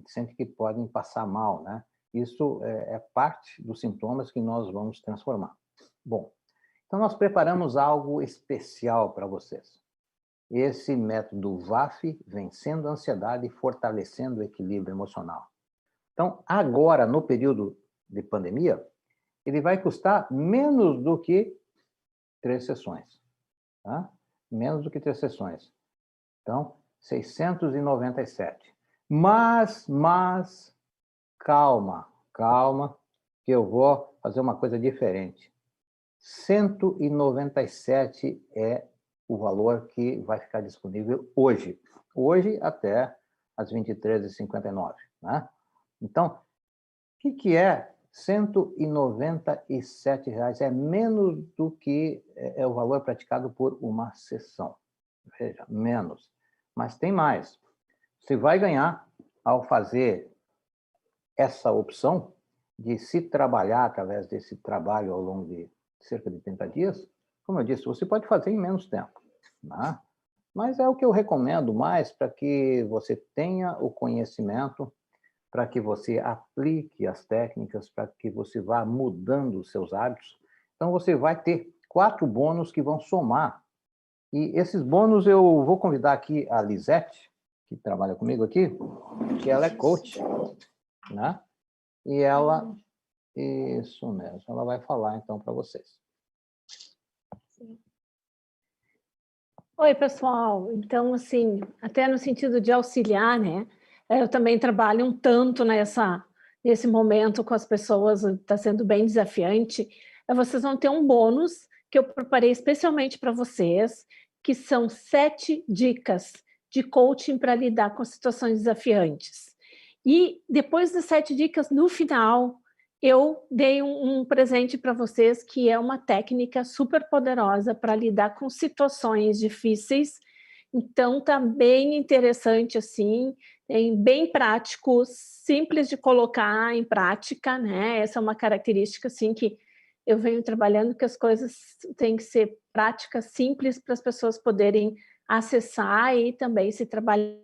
sentem que podem passar mal, né? Isso é parte dos sintomas que nós vamos transformar. Bom, então nós preparamos algo especial para vocês. Esse método VAF, Vencendo a Ansiedade e Fortalecendo o Equilíbrio Emocional. Então, agora, no período de pandemia, ele vai custar menos do que 3 sessões, tá? Menos do que 3 sessões. Então, 697. Mas, calma, calma, que eu vou fazer uma coisa diferente. 197 é o valor que vai ficar disponível hoje. Hoje até às 23h59, né? Então, o que é R$ 197? É menos do que é o valor praticado por uma sessão. Veja, menos. Mas tem mais. Você vai ganhar ao fazer essa opção de se trabalhar através desse trabalho ao longo de cerca de 30 dias. Como eu disse, você pode fazer em menos tempo, né? Mas é o que eu recomendo mais para que você tenha o conhecimento, para que você aplique as técnicas, para que você vá mudando os seus hábitos. Então, você vai ter 4 bônus que vão somar. E esses bônus eu vou convidar aqui a Lisete, que trabalha comigo aqui, que ela é coach, né? E ela, isso mesmo, ela vai falar então para vocês. Oi, pessoal. Então, assim, até no sentido de auxiliar, né? Eu também trabalho um tanto nesse momento com as pessoas, está sendo bem desafiante. Vocês vão ter um bônus que eu preparei especialmente para vocês, que são 7 dicas de coaching para lidar com situações desafiantes. E depois das 7 dicas, no final, eu dei um presente para vocês, que é uma técnica super poderosa para lidar com situações difíceis. Então, tá bem interessante, assim, bem prático, simples de colocar em prática, né? Essa é uma característica, assim, que eu venho trabalhando, que as coisas têm que ser práticas, simples, para as pessoas poderem acessar e também se trabalhar.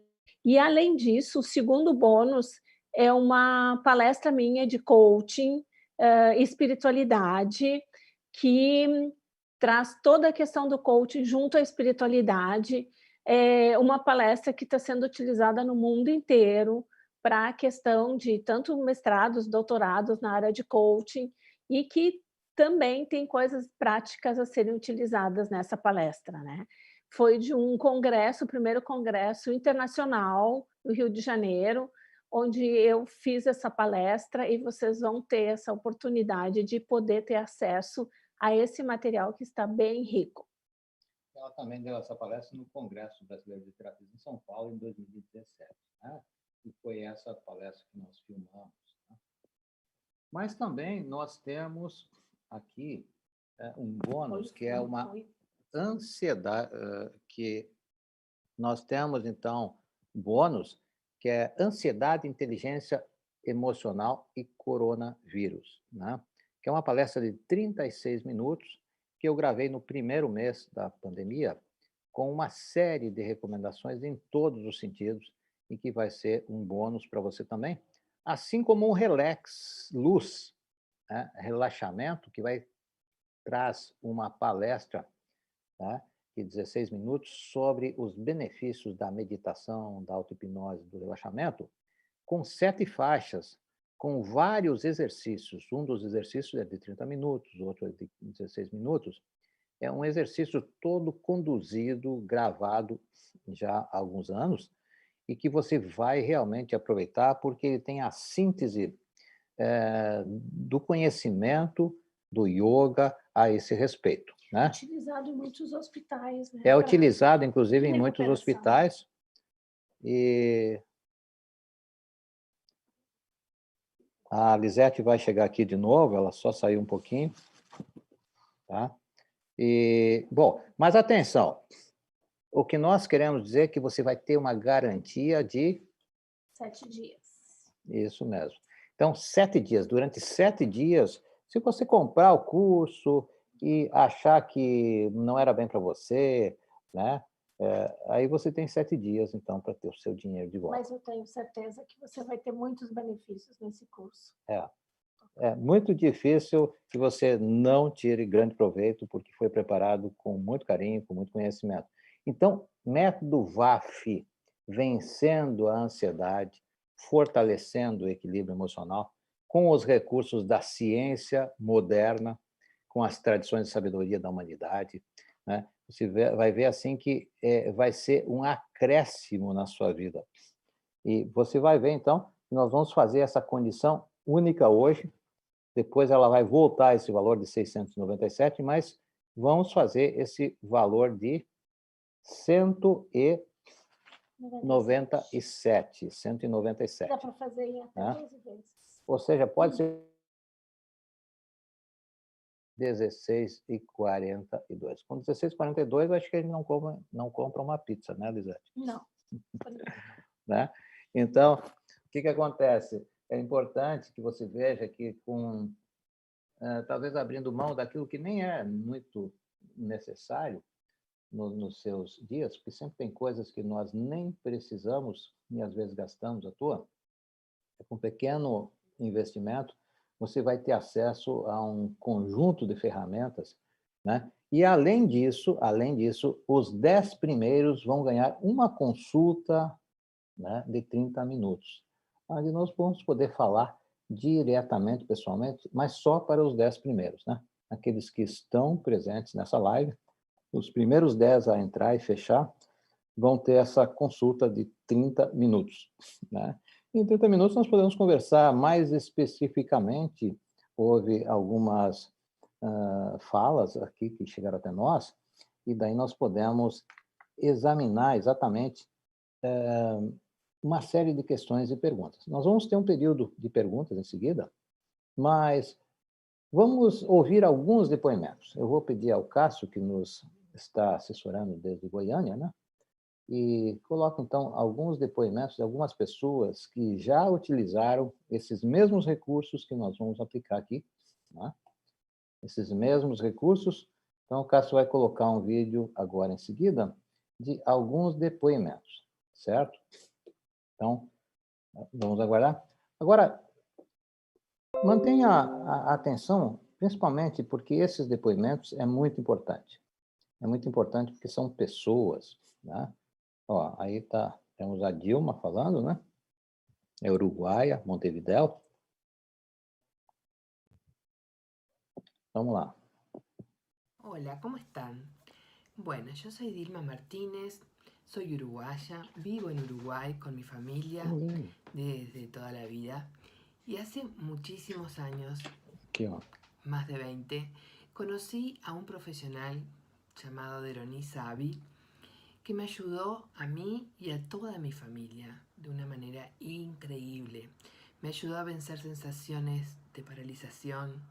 E, além disso, o segundo bônus é uma palestra minha de coaching, espiritualidade, que traz toda a questão do coaching junto à espiritualidade. É uma palestra que está sendo utilizada no mundo inteiro para a questão de tanto mestrados, doutorados na área de coaching, e que também tem coisas práticas a serem utilizadas nessa palestra, né? Foi de um congresso, o primeiro congresso internacional no Rio de Janeiro, onde eu fiz essa palestra, e vocês vão ter essa oportunidade de poder ter acesso a esse material que está bem rico. Ela também deu essa palestra no Congresso Brasileiro de Terapias em São Paulo, em 2017, né? E foi essa palestra que nós filmamos, né? Mas também nós temos aqui um bônus, que é uma ansiedade, que nós temos, então, bônus, que é ansiedade, inteligência emocional e coronavírus, né? Que é uma palestra de 36 minutos, que eu gravei no primeiro mês da pandemia, com uma série de recomendações em todos os sentidos, e que vai ser um bônus para você também, assim como um relax, luz, né? Relaxamento, que traz uma palestra, tá? De 16 minutos, sobre os benefícios da meditação, da auto-hipnose, do relaxamento, com 7 faixas, com vários exercícios. Um dos exercícios é de 30 minutos, outro é de 16 minutos. É um exercício todo conduzido, gravado já há alguns anos, e que você vai realmente aproveitar, porque ele tem a síntese do conhecimento do yoga a esse respeito, né? É utilizado em muitos hospitais, né? É utilizado, inclusive, em muitos hospitais. E a Lisete vai chegar aqui de novo, ela só saiu um pouquinho, tá? E, bom, mas atenção, o que nós queremos dizer é que você vai ter uma garantia de 7 dias. Isso mesmo. Então, 7 dias. Durante 7 dias, se você comprar o curso e achar que não era bem para você, né? Aí você tem 7 dias, então, para ter o seu dinheiro de volta. Mas eu tenho certeza que você vai ter muitos benefícios nesse curso. É muito difícil que você não tire grande proveito, porque foi preparado com muito carinho, com muito conhecimento. Então, método VAF, vencendo a ansiedade, fortalecendo o equilíbrio emocional com os recursos da ciência moderna, com as tradições de sabedoria da humanidade, né? Você vai ver assim que vai ser um acréscimo na sua vida. E você vai ver, então, que nós vamos fazer essa condição única hoje, depois ela vai voltar a esse valor de 697, mas vamos fazer esse valor de 197. Dá para fazer em até Né? 12 vezes. Ou seja, pode ser 16,42. Com 16,42, acho que ele não compra uma pizza, né, Lisete? Não. Né? Então, o que acontece? É importante que você veja que talvez abrindo mão daquilo que nem é muito necessário nos seus dias, porque sempre tem coisas que nós nem precisamos e às vezes gastamos à toa, com um pequeno investimento, você vai ter acesso a um conjunto de ferramentas, né? E além disso, os 10 primeiros vão ganhar uma consulta, né, de 30 minutos, onde nós vamos poder falar diretamente, pessoalmente, mas só para os 10 primeiros, né? Aqueles que estão presentes nessa live, os primeiros 10 a entrar e fechar, vão ter essa consulta de 30 minutos, né? Em 30 minutos nós podemos conversar mais especificamente, houve algumas falas aqui que chegaram até nós, e daí nós podemos examinar exatamente uma série de questões e perguntas. Nós vamos ter um período de perguntas em seguida, mas vamos ouvir alguns depoimentos. Eu vou pedir ao Cássio, que nos está assessorando desde Goiânia, né? E coloca, então, alguns depoimentos de algumas pessoas que já utilizaram esses mesmos recursos que nós vamos aplicar aqui, né? Esses mesmos recursos. Então, o Cássio vai colocar um vídeo agora em seguida de alguns depoimentos, certo? Então, vamos aguardar. Agora, mantenha a atenção, principalmente porque esses depoimentos é muito importante. É muito importante porque são pessoas, né? Ó, aí temos a Dilma falando, né? É uruguaia, Montevidéu. Vamos lá. Hola, ¿cómo están? Bueno, yo soy Dilma Martínez, soy uruguaya, vivo en Uruguay con mi familia desde toda la vida y hace muchísimos años, Aqui, ó. más de 20, conocí a un profesional llamado Deroní Sabi que me ayudó a mí y a toda mi familia de una manera increíble. Me ayudó a vencer sensaciones de paralización,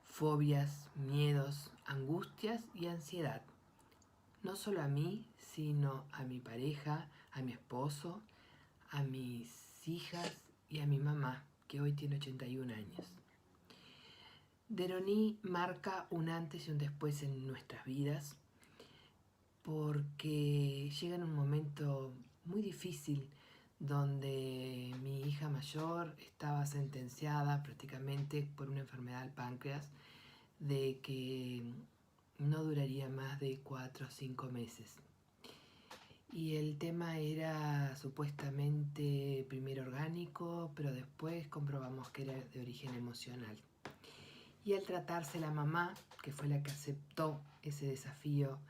fobias, miedos, angustias y ansiedad. No solo a mí, sino a mi pareja, a mi esposo, a mis hijas y a mi mamá, que hoy tiene 81 años. Deroní marca un antes y un después en nuestras vidas porque llega en un momento muy difícil donde mi hija mayor estaba sentenciada prácticamente por una enfermedad del páncreas de que no duraría más de 4 o 5 meses. Y el tema era supuestamente primero orgánico, pero después comprobamos que era de origen emocional. Y al tratarse la mamá, que fue la que aceptó ese desafío,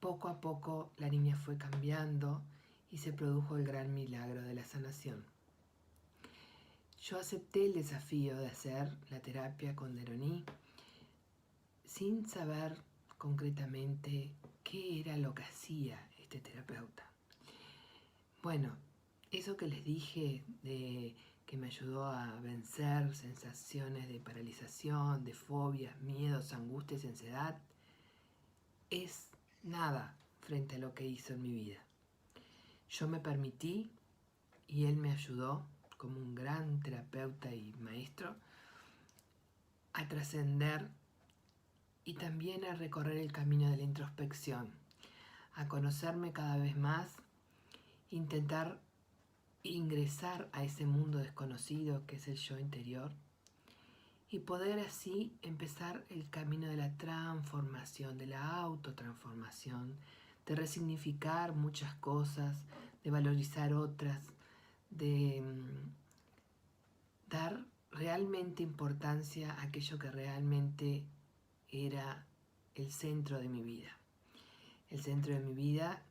poco a poco la niña fue cambiando y se produjo el gran milagro de la sanación. Yo acepté el desafío de hacer la terapia con Deroní sin saber concretamente qué era lo que hacía este terapeuta. Bueno, eso que les dije de que me ayudó a vencer sensaciones de paralización, de fobias, miedos, angustias y ansiedad, es nada frente a lo que hizo en mi vida. Yo me permití y él me ayudó como un gran terapeuta y maestro a trascender y también a recorrer el camino de la introspección, a conocerme cada vez más, intentar ingresar a ese mundo desconocido que es el yo interior y poder así empezar el camino de la transformación, de la autotransformación, de resignificar muchas cosas, de valorizar otras, de dar realmente importancia a aquello que realmente era el centro de mi vida. El centro de mi vida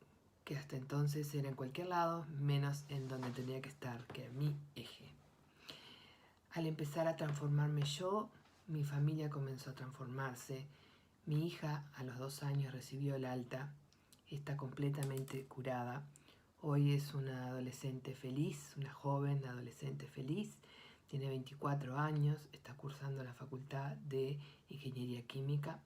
que hasta entonces era en cualquier lado, menos en donde tenía que estar, que era mi eje. Al empezar a transformarme yo, mi familia comenzó a transformarse. Mi hija a los 2 años recibió el alta, está completamente curada. Hoy es una adolescente feliz, una joven adolescente feliz. Tiene 24 años, está cursando la Facultad de Ingeniería Química.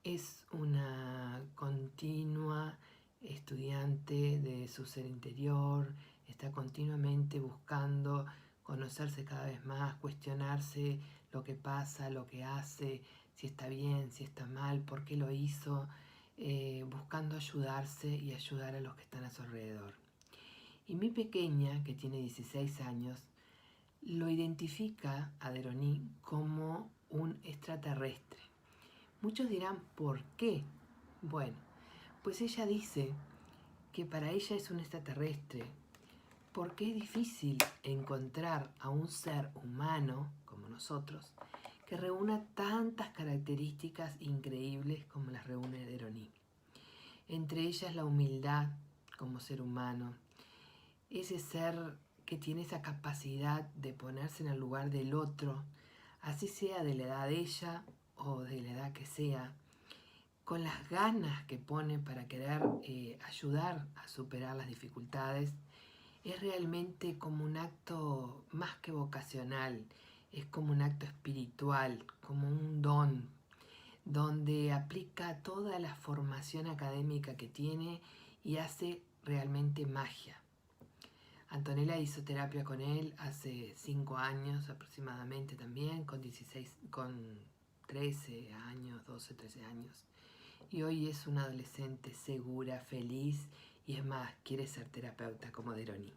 Es una continua estudiante de su ser interior, está continuamente buscando conocerse cada vez más, cuestionarse lo que pasa, lo que hace, si está bien, si está mal, por qué lo hizo, buscando ayudarse y ayudar a los que están a su alrededor. Y mi pequeña, que tiene 16 años, lo identifica a Deroní como un extraterrestre. Muchos dirán, ¿por qué? Bueno, pues ella dice que para ella es un extraterrestre porque es difícil encontrar a un ser humano como nosotros que reúna tantas características increíbles como las reúne Deroní. Entre ellas la humildad como ser humano, ese ser que tiene esa capacidad de ponerse en el lugar del otro, así sea de la edad de ella o de la edad que sea, con las ganas que pone para querer ayudar a superar las dificultades, es realmente como un acto más que vocacional, es como un acto espiritual, como un don, donde aplica toda la formación académica que tiene y hace realmente magia. Antonella hizo terapia con él hace 5 años aproximadamente también, con 13 años, 12, 13 años. Y hoy es una adolescente segura, feliz y es más, quiere ser terapeuta como Deroní.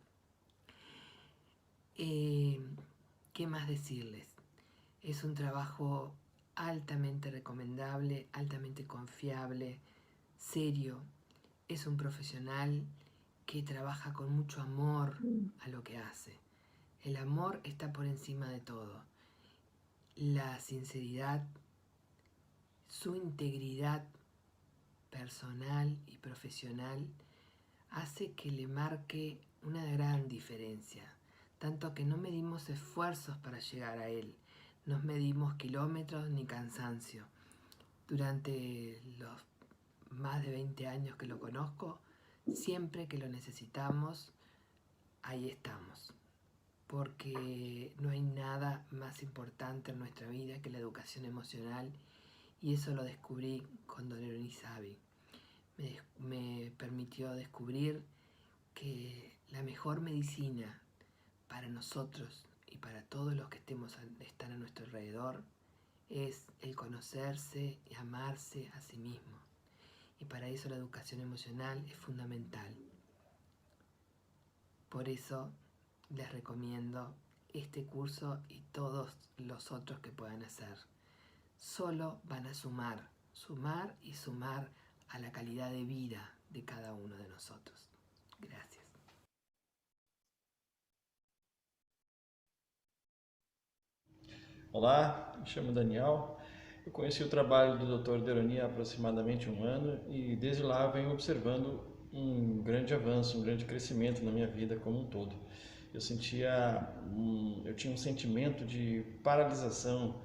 ¿Qué más decirles? Es un trabajo altamente recomendable, altamente confiable, serio. Es un profesional que trabaja con mucho amor a lo que hace. El amor está por encima de todo. La sinceridad, su integridad personal y profesional hace que le marque una gran diferencia, tanto que no medimos esfuerzos para llegar a él, no medimos kilómetros ni cansancio. Durante los más de 20 años que lo conozco, siempre que lo necesitamos, ahí estamos, porque no hay nada más importante en nuestra vida que la educación emocional, y eso lo descubrí con Don Deroní Savi. Me permitió descubrir que la mejor medicina para nosotros y para todos los que están a nuestro alrededor es el conocerse y amarse a sí mismo. Y para eso la educación emocional es fundamental. Por eso les recomiendo este curso y todos los otros que puedan hacer. Solo van a sumar y sumar a la calidad de vida de cada uno de nosotros. Gracias. Olá, me chamo Daniel. Eu conheci o trabalho do Dr. Deroní há aproximadamente 1 ano e desde lá venho observando um grande avanço, um grande crescimento na minha vida como um todo. Eu tinha um sentimento de paralisação,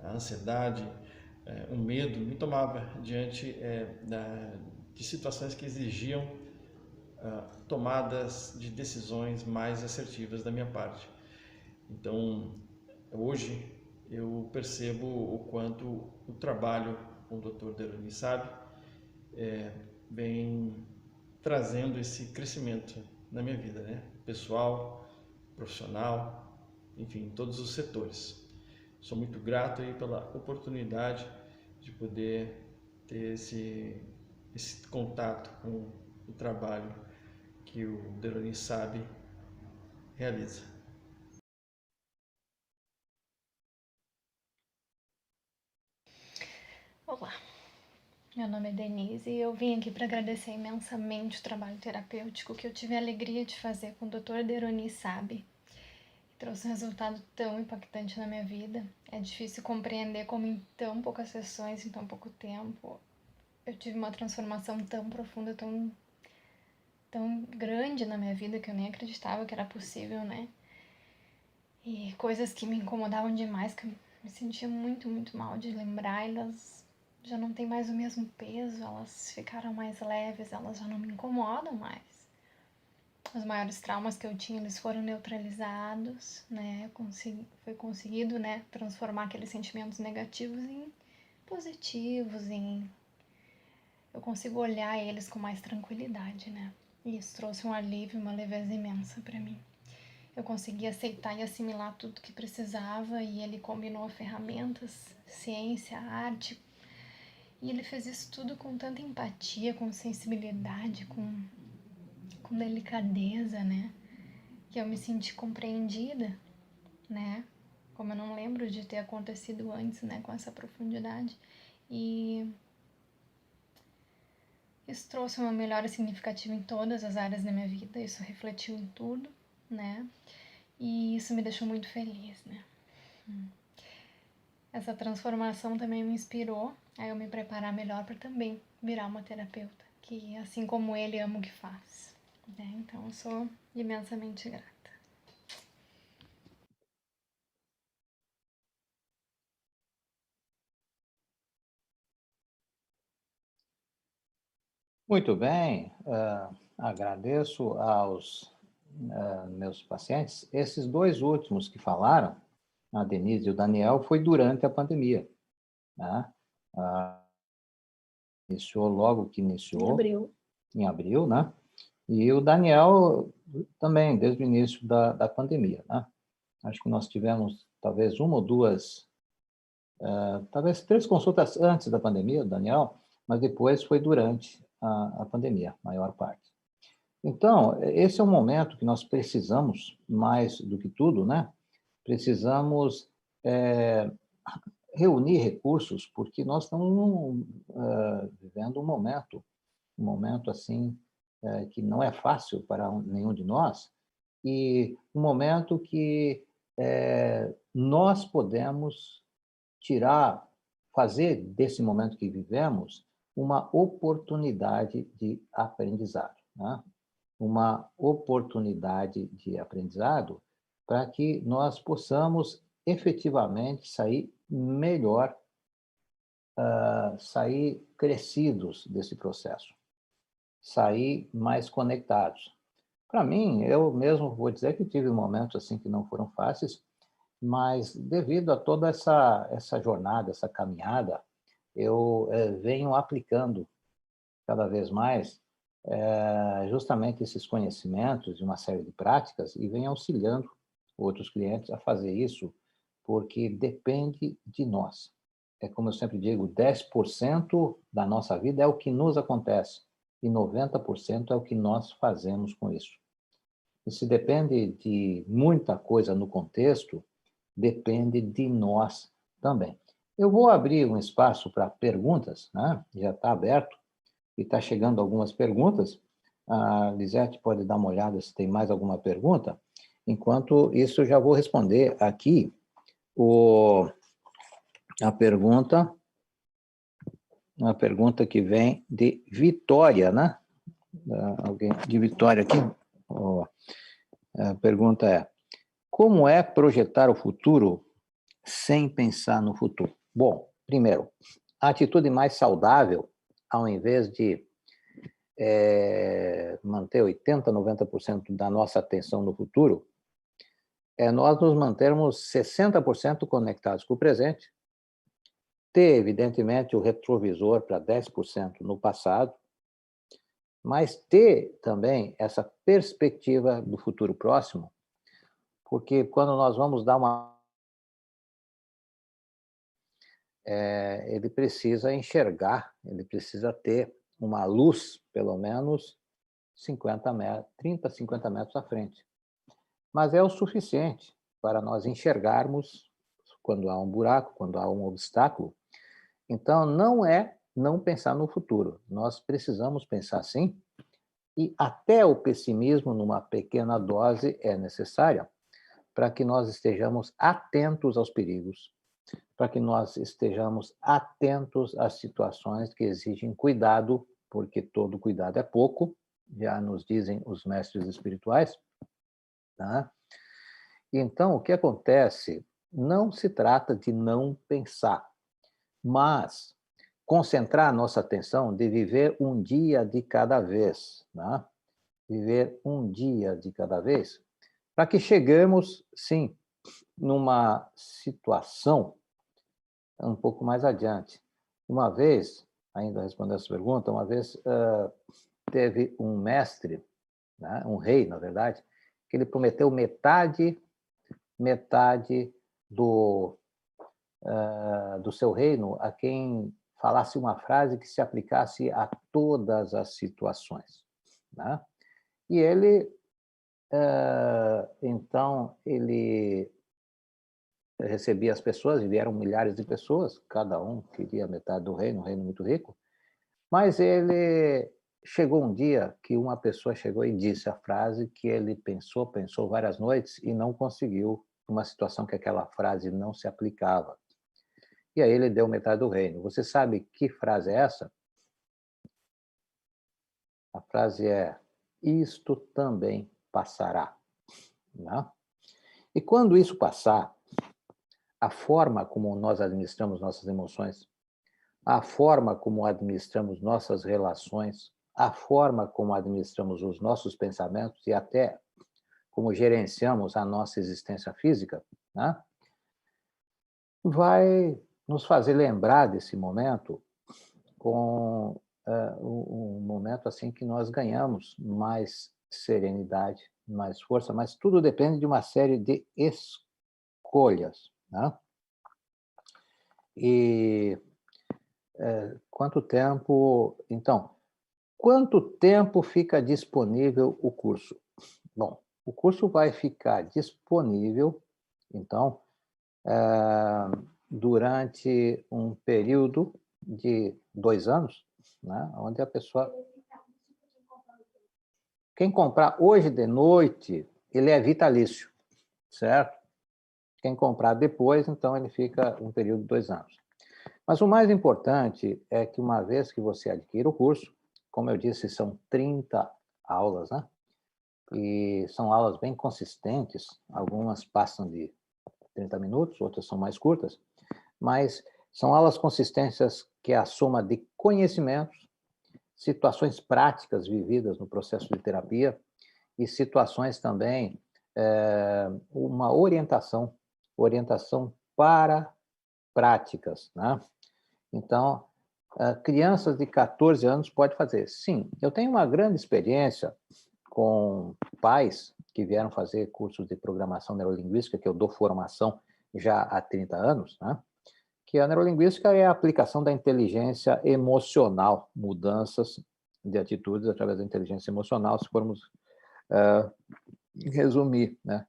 a ansiedade, o medo me tomava diante de situações que exigiam tomadas de decisões mais assertivas da minha parte. Então, hoje eu percebo o quanto o trabalho com o Dr. Deroní Savi vem trazendo esse crescimento na minha vida, né? Pessoal, profissional, enfim, em todos os setores. Sou muito grato aí pela oportunidade de poder ter esse contato com o trabalho que o Deroní Savi realiza. Olá, Meu nome é Denise e eu vim aqui para agradecer imensamente o trabalho terapêutico que eu tive a alegria de fazer com o Dr. Deroni Sabe. Trouxe um resultado tão impactante na minha vida. É difícil compreender como em tão poucas sessões, em tão pouco tempo, eu tive uma transformação tão profunda, tão grande na minha vida que eu nem acreditava que era possível, né? E coisas que me incomodavam demais, que eu me sentia muito, muito mal de lembrar, elas já não têm mais o mesmo peso, elas ficaram mais leves, elas já não me incomodam mais. Os maiores traumas que eu tinha, eles foram neutralizados, né? Foi conseguido, né, transformar aqueles sentimentos negativos em positivos, eu consigo olhar eles com mais tranquilidade, né? E isso trouxe um alívio, uma leveza imensa para mim. Eu consegui aceitar e assimilar tudo que precisava e ele combinou ferramentas, ciência, arte. E ele fez isso tudo com tanta empatia, com sensibilidade, com delicadeza, né? Que eu me senti compreendida, né? Como eu não lembro de ter acontecido antes, né? Com essa profundidade. E isso trouxe uma melhora significativa em todas as áreas da minha vida. Isso refletiu em tudo, né? E isso me deixou muito feliz, né? Essa transformação também me inspirou a eu me preparar melhor para também virar uma terapeuta, que assim como ele, ama o que faz, né? Então eu sou imensamente grata. Muito bem, agradeço aos meus pacientes. Esses dois últimos que falaram, a Denise e o Daniel, foi durante a pandemia, né? Iniciou logo que iniciou, em abril, né? E o Daniel também, desde o início da pandemia, né? Acho que nós tivemos talvez uma ou duas, talvez 3 consultas antes da pandemia, o Daniel, mas depois foi durante a pandemia, a maior parte. Então, esse é um momento que nós precisamos, mais do que tudo, né? Precisamos reunir recursos, porque nós estamos vivendo um momento assim, que não é fácil para nenhum de nós, e um momento que nós podemos fazer desse momento que vivemos uma oportunidade de aprendizado, né? Uma oportunidade de aprendizado para que nós possamos efetivamente sair melhor, sair crescidos desse processo, sair mais conectados. Para mim, eu mesmo vou dizer que tive momentos assim que não foram fáceis, mas devido a toda essa jornada, essa caminhada, eu venho aplicando cada vez mais justamente esses conhecimentos de uma série de práticas e venho auxiliando outros clientes a fazer isso, porque depende de nós. É como eu sempre digo, 10% da nossa vida é o que nos acontece e 90% é o que nós fazemos com isso. E se depende de muita coisa no contexto, depende de nós também. Eu vou abrir um espaço para perguntas, né? Já está aberto e está chegando algumas perguntas. A Lisete pode dar uma olhada se tem mais alguma pergunta. Enquanto isso, eu já vou responder aqui a pergunta que vem de Vitória, né? Alguém de Vitória aqui. A pergunta é: como é projetar o futuro sem pensar no futuro? Bom, primeiro, a atitude mais saudável, ao invés de manter 80%, 90% da nossa atenção no futuro, é nós nos mantermos 60% conectados com o presente, ter, evidentemente, o retrovisor para 10% no passado, mas ter também essa perspectiva do futuro próximo, porque quando nós vamos dar ele precisa enxergar, ele precisa ter uma luz, pelo menos 50 metros, 30, 50 metros à frente. Mas é o suficiente para nós enxergarmos quando há um buraco, quando há um obstáculo. Então, não é não pensar no futuro. Nós precisamos pensar sim, e até o pessimismo, numa pequena dose, é necessária para que nós estejamos atentos aos perigos, para que nós estejamos atentos às situações que exigem cuidado, porque todo cuidado é pouco, já nos dizem os mestres espirituais. Tá? Então, o que acontece, não se trata de não pensar, mas concentrar a nossa atenção de viver um dia de cada vez, né? Viver um dia de cada vez, para que cheguemos, sim, numa situação um pouco mais adiante. Uma vez, ainda respondendo essa pergunta, uma vez teve um mestre, né? Um rei, na verdade, que ele prometeu metade do do seu reino a quem falasse uma frase que se aplicasse a todas as situações, né? E ele, então, ele recebia as pessoas, e vieram milhares de pessoas, cada um queria metade do reino, um reino muito rico, mas ele chegou um dia que uma pessoa chegou e disse a frase que ele pensou várias noites e não conseguiu, uma situação que aquela frase não se aplicava. E aí ele deu metade do reino. Você sabe que frase é essa? A frase é: isto também passará. Né? E quando isso passar, a forma como nós administramos nossas emoções, a forma como administramos nossas relações, a forma como administramos os nossos pensamentos e até como gerenciamos a nossa existência física, né? Vai nos fazer lembrar desse momento com um momento assim que nós ganhamos mais serenidade, mais força, mas tudo depende de uma série de escolhas, né? E quanto tempo fica disponível o curso? Bom, o curso vai ficar disponível, então, durante um período de 2 anos, né? Onde a pessoa... Quem comprar hoje de noite, ele é vitalício, certo? Quem comprar depois, então, ele fica um período de 2 anos. Mas o mais importante é que, uma vez que você adquira o curso, como eu disse, são 30 aulas, né? E são aulas bem consistentes, algumas passam de 30 minutos, outras são mais curtas, mas são aulas consistentes que é a soma de conhecimentos, situações práticas vividas no processo de terapia e situações também, uma orientação para práticas, né? Então, crianças de 14 anos podem fazer. Sim, eu tenho uma grande experiência com pais que vieram fazer cursos de programação neurolinguística, que eu dou formação já há 30 anos, né? Que a neurolinguística é a aplicação da inteligência emocional, mudanças de atitudes através da inteligência emocional, se formos resumir, né?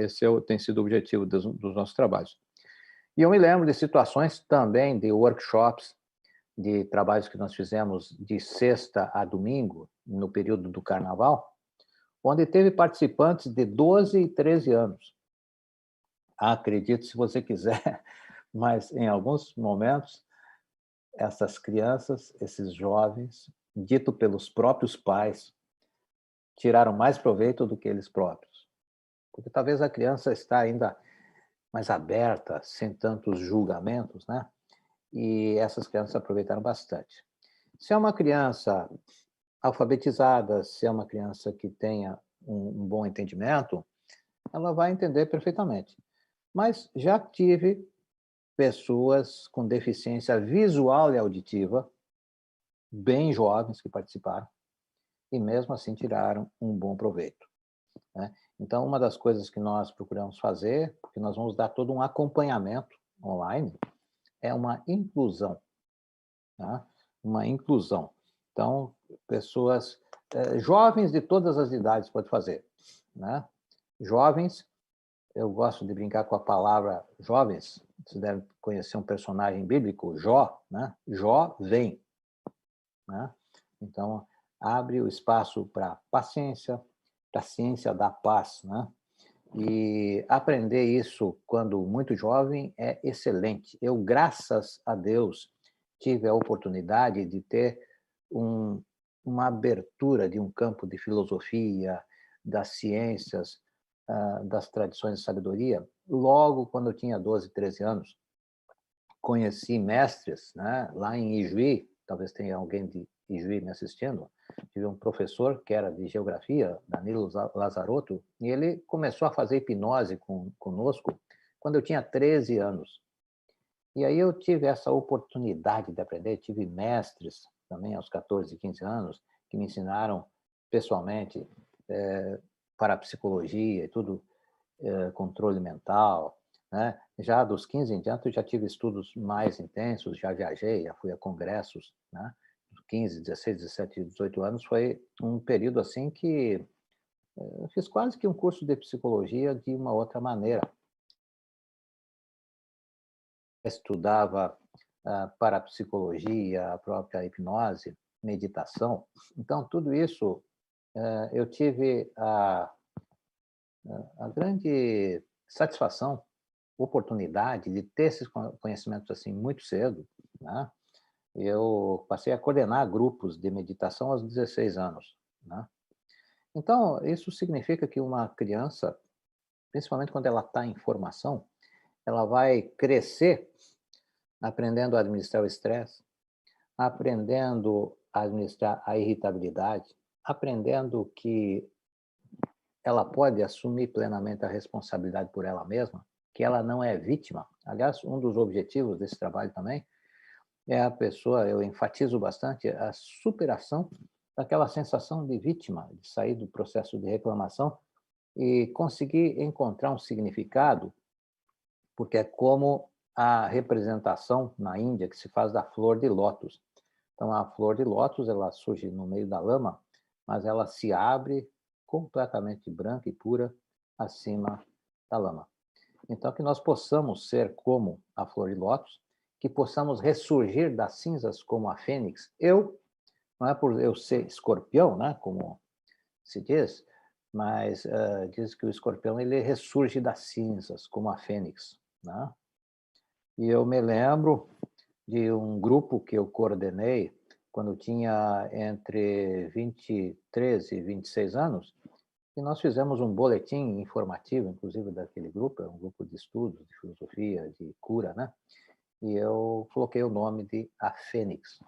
Esse tem sido o objetivo dos nossos trabalhos. E eu me lembro de situações também, de workshops, de trabalhos que nós fizemos de sexta a domingo, no período do carnaval, onde teve participantes de 12 e 13 anos. Acredite se você quiser, mas em alguns momentos, essas crianças, esses jovens, dito pelos próprios pais, tiraram mais proveito do que eles próprios. Porque talvez a criança está ainda mais aberta, sem tantos julgamentos, né? E essas crianças aproveitaram bastante. Se é uma criança alfabetizada, se é uma criança que tenha um bom entendimento, ela vai entender perfeitamente. Mas já tive pessoas com deficiência visual e auditiva, bem jovens que participaram, e mesmo assim tiraram um bom proveito, né? Então, uma das coisas que nós procuramos fazer, porque nós vamos dar todo um acompanhamento online, é uma inclusão, tá? Uma inclusão. Então, pessoas, jovens de todas as idades podem fazer, né? Jovens eu gosto de brincar com a palavra jovens. Vocês devem conhecer um personagem bíblico, Jó, né? Jó vem, né? Então, abre o espaço para paciência, para a ciência da paz, né? E aprender isso quando muito jovem é excelente. Eu, graças a Deus, tive a oportunidade de ter uma abertura de um campo de filosofia, das ciências, das tradições de sabedoria. Logo quando eu tinha 12, 13 anos, conheci mestres, né, lá em Ijuí, talvez tenha alguém de Ijuí me assistindo. Tive um professor que era de geografia, Danilo Lazarotto, e ele começou a fazer hipnose conosco quando eu tinha 13 anos. E aí eu tive essa oportunidade de aprender, tive mestres também aos 14, 15 anos, que me ensinaram pessoalmente para a psicologia e tudo, controle mental, né? Já dos 15 em diante, eu já tive estudos mais intensos, já viajei, já fui a congressos, né? 15, 16, 17, 18 anos foi um período assim que eu fiz quase que um curso de psicologia de uma outra maneira. Estudava para a psicologia, a própria hipnose, meditação. Então, tudo isso eu tive a grande satisfação, oportunidade de ter esses conhecimentos assim muito cedo, né? Eu passei a coordenar grupos de meditação aos 16 anos, né? Então, isso significa que uma criança, principalmente quando ela está em formação, ela vai crescer aprendendo a administrar o estresse, aprendendo a administrar a irritabilidade, aprendendo que ela pode assumir plenamente a responsabilidade por ela mesma, que ela não é vítima. Aliás, um dos objetivos desse trabalho também é a pessoa, eu enfatizo bastante, a superação daquela sensação de vítima, de sair do processo de reclamação e conseguir encontrar um significado, porque é como a representação na Índia que se faz da flor de lótus. Então, a flor de lótus, ela surge no meio da lama, mas ela se abre completamente branca e pura acima da lama. Então, que nós possamos ser como a flor de lótus, que possamos ressurgir das cinzas como a fênix. Não é por eu ser escorpião, né, como se diz, mas diz que o escorpião ele ressurge das cinzas como a fênix, né? E eu me lembro de um grupo que eu coordenei quando eu tinha entre 23 e 26 anos, e nós fizemos um boletim informativo, inclusive, daquele grupo, é um grupo de estudos, de filosofia, de cura, né? E eu coloquei o nome de A Fênix.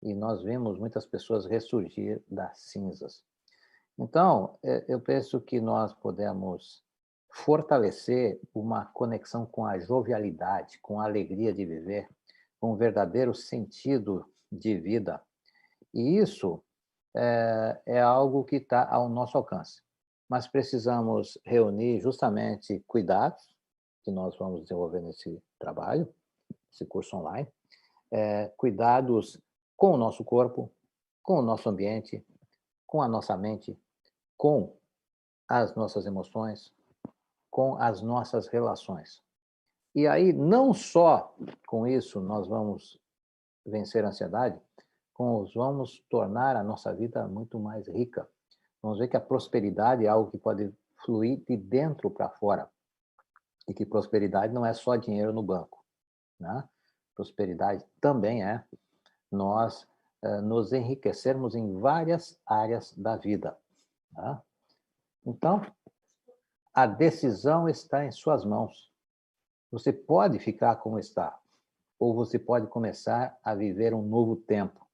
E nós vimos muitas pessoas ressurgir das cinzas. Então, eu penso que nós podemos fortalecer uma conexão com a jovialidade, com a alegria de viver, com um verdadeiro sentido de vida. E isso é algo que está ao nosso alcance. Mas precisamos reunir justamente cuidados, que nós vamos desenvolver nesse trabalho, esse curso online, cuidados com o nosso corpo, com o nosso ambiente, com a nossa mente, com as nossas emoções, com as nossas relações. E aí, não só com isso nós vamos vencer a ansiedade, como vamos tornar a nossa vida muito mais rica. Vamos ver que a prosperidade é algo que pode fluir de dentro para fora. E que prosperidade não é só dinheiro no banco, né? Prosperidade também é nós nos enriquecermos em várias áreas da vida, tá? Então, a decisão está em suas mãos. Você pode ficar como está, ou você pode começar a viver um novo tempo.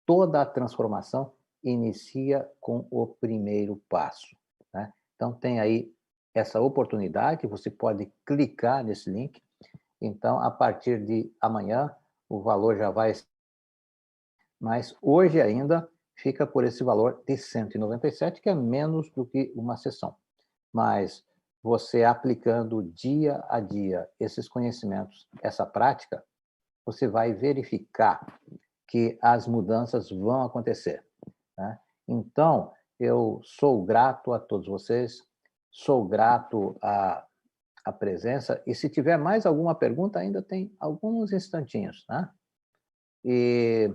Toda a transformação inicia com o primeiro passo, né? Então, tem aí essa oportunidade, você pode clicar nesse link. Então, a partir de amanhã, o valor já vai... Mas hoje ainda fica por esse valor de 197, que é menos do que uma sessão. Mas você aplicando dia a dia esses conhecimentos, essa prática, você vai verificar que as mudanças vão acontecer, né? Então, eu sou grato a todos vocês, sou grato a a presença. E se tiver mais alguma pergunta, ainda tem alguns instantinhos, né? E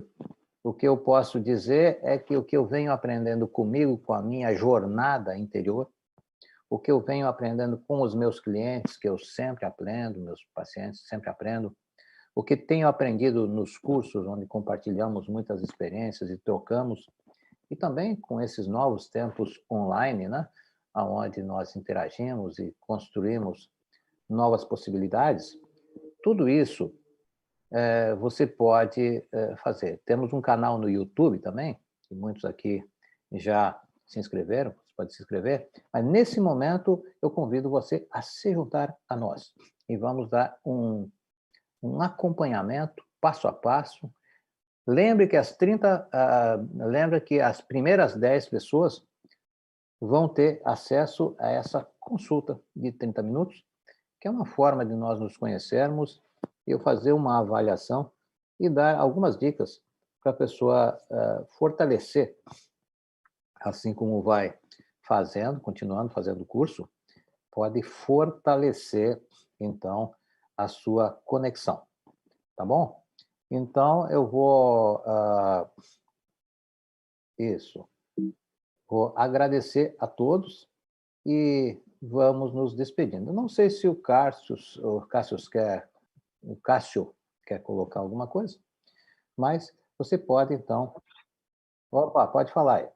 o que eu posso dizer é que o que eu venho aprendendo comigo, com a minha jornada interior, o que eu venho aprendendo com os meus clientes, que eu sempre aprendo, meus pacientes sempre aprendo, o que tenho aprendido nos cursos, onde compartilhamos muitas experiências e trocamos, e também com esses novos tempos online, né? Onde nós interagimos e construímos novas possibilidades, tudo isso você pode fazer. Temos um canal no YouTube também, que muitos aqui já se inscreveram, você pode se inscrever, mas nesse momento eu convido você a se juntar a nós e vamos dar um acompanhamento passo a passo. Lembre que lembra que as primeiras 10 pessoas vão ter acesso a essa consulta de 30 minutos, que é uma forma de nós nos conhecermos, eu fazer uma avaliação e dar algumas dicas para a pessoa fortalecer, assim como vai fazendo, continuando fazendo o curso, pode fortalecer, então, a sua conexão. Tá bom? Então, eu vou... Vou agradecer a todos e vamos nos despedindo. Não sei se o Cássio quer colocar alguma coisa, mas você pode, então... Opa, pode falar aí.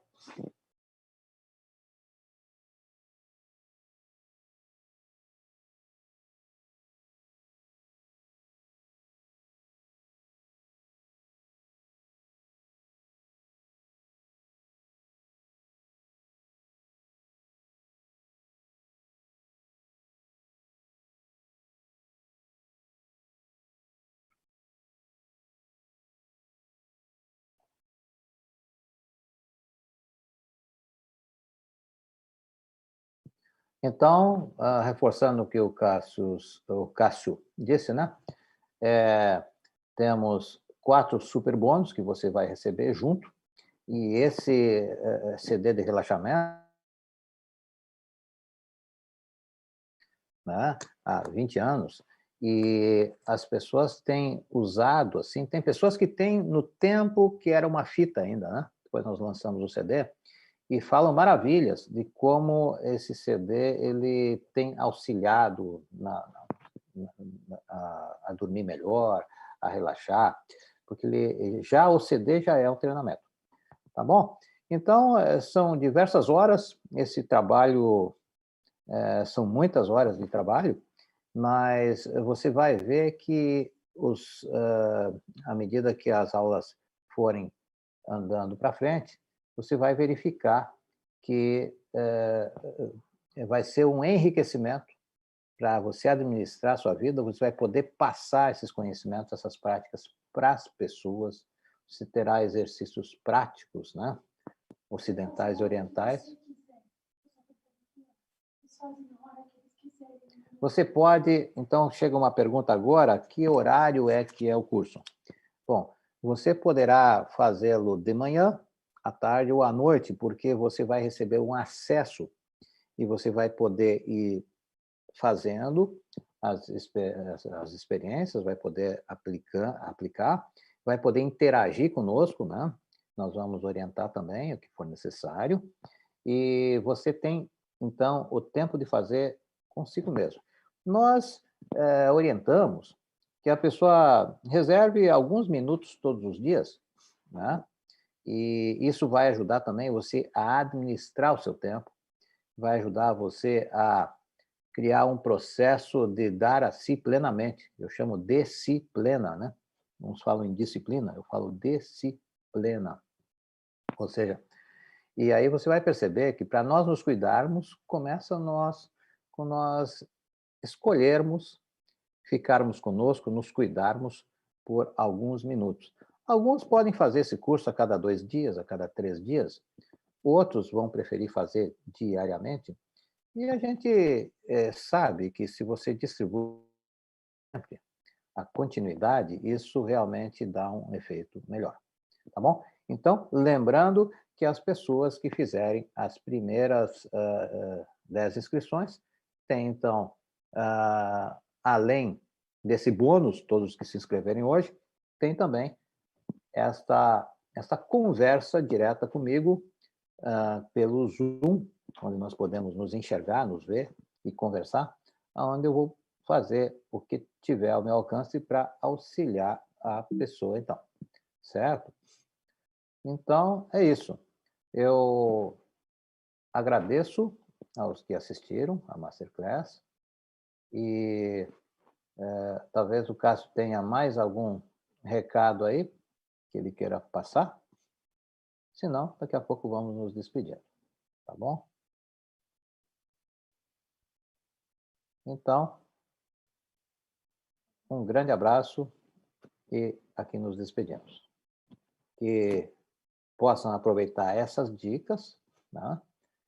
Então, reforçando o que o Cássio disse, né? Temos 4 super bônus que você vai receber junto, e esse CD de relaxamento, né, há 20 anos, e as pessoas têm usado, assim, tem pessoas que têm no tempo que era uma fita ainda, né? Depois nós lançamos o CD, e falam maravilhas de como esse CD ele tem auxiliado a dormir melhor, a relaxar, porque já o CD já é um treinamento, tá bom? Então, são diversas horas, esse trabalho, são muitas horas de trabalho, mas você vai ver que à medida que as aulas forem andando para frente, você vai verificar que vai ser um enriquecimento para você administrar a sua vida, você vai poder passar esses conhecimentos, essas práticas para as pessoas, você terá exercícios práticos, né? Ocidentais e orientais. Você pode, então, chega uma pergunta agora, que horário é que é o curso? Bom, você poderá fazê-lo de manhã, à tarde ou à noite, porque você vai receber um acesso e você vai poder ir fazendo as experiências, vai poder aplicar, vai poder interagir conosco, né? Nós vamos orientar também o que for necessário, e você tem, então, o tempo de fazer consigo mesmo. Nós orientamos que a pessoa reserve alguns minutos todos os dias, né? E isso vai ajudar também você a administrar o seu tempo, vai ajudar você a criar um processo de dar a si plenamente. Eu chamo disciplina, né? Uns falam em disciplina, eu falo disciplina. Ou seja, e aí você vai perceber que para nós nos cuidarmos, começa com nós escolhermos ficarmos conosco, nos cuidarmos por alguns minutos. Alguns podem fazer esse curso a cada 2 dias, a cada 3 dias, outros vão preferir fazer diariamente, e a gente sabe que se você distribui sempre a continuidade, isso realmente dá um efeito melhor, tá bom? Então, lembrando que as pessoas que fizerem as primeiras 10 inscrições têm, então, além desse bônus, todos que se inscreverem hoje, tem também esta conversa direta comigo pelo Zoom, onde nós podemos nos enxergar, nos ver e conversar, onde eu vou fazer o que tiver ao meu alcance para auxiliar a pessoa, então. Certo? Então, é isso. Eu agradeço aos que assistiram à Masterclass e talvez o Cássio tenha mais algum recado aí que ele queira passar. Se não, daqui a pouco vamos nos despedir. Tá bom? Então, um grande abraço e aqui nos despedimos. Que possam aproveitar essas dicas, né?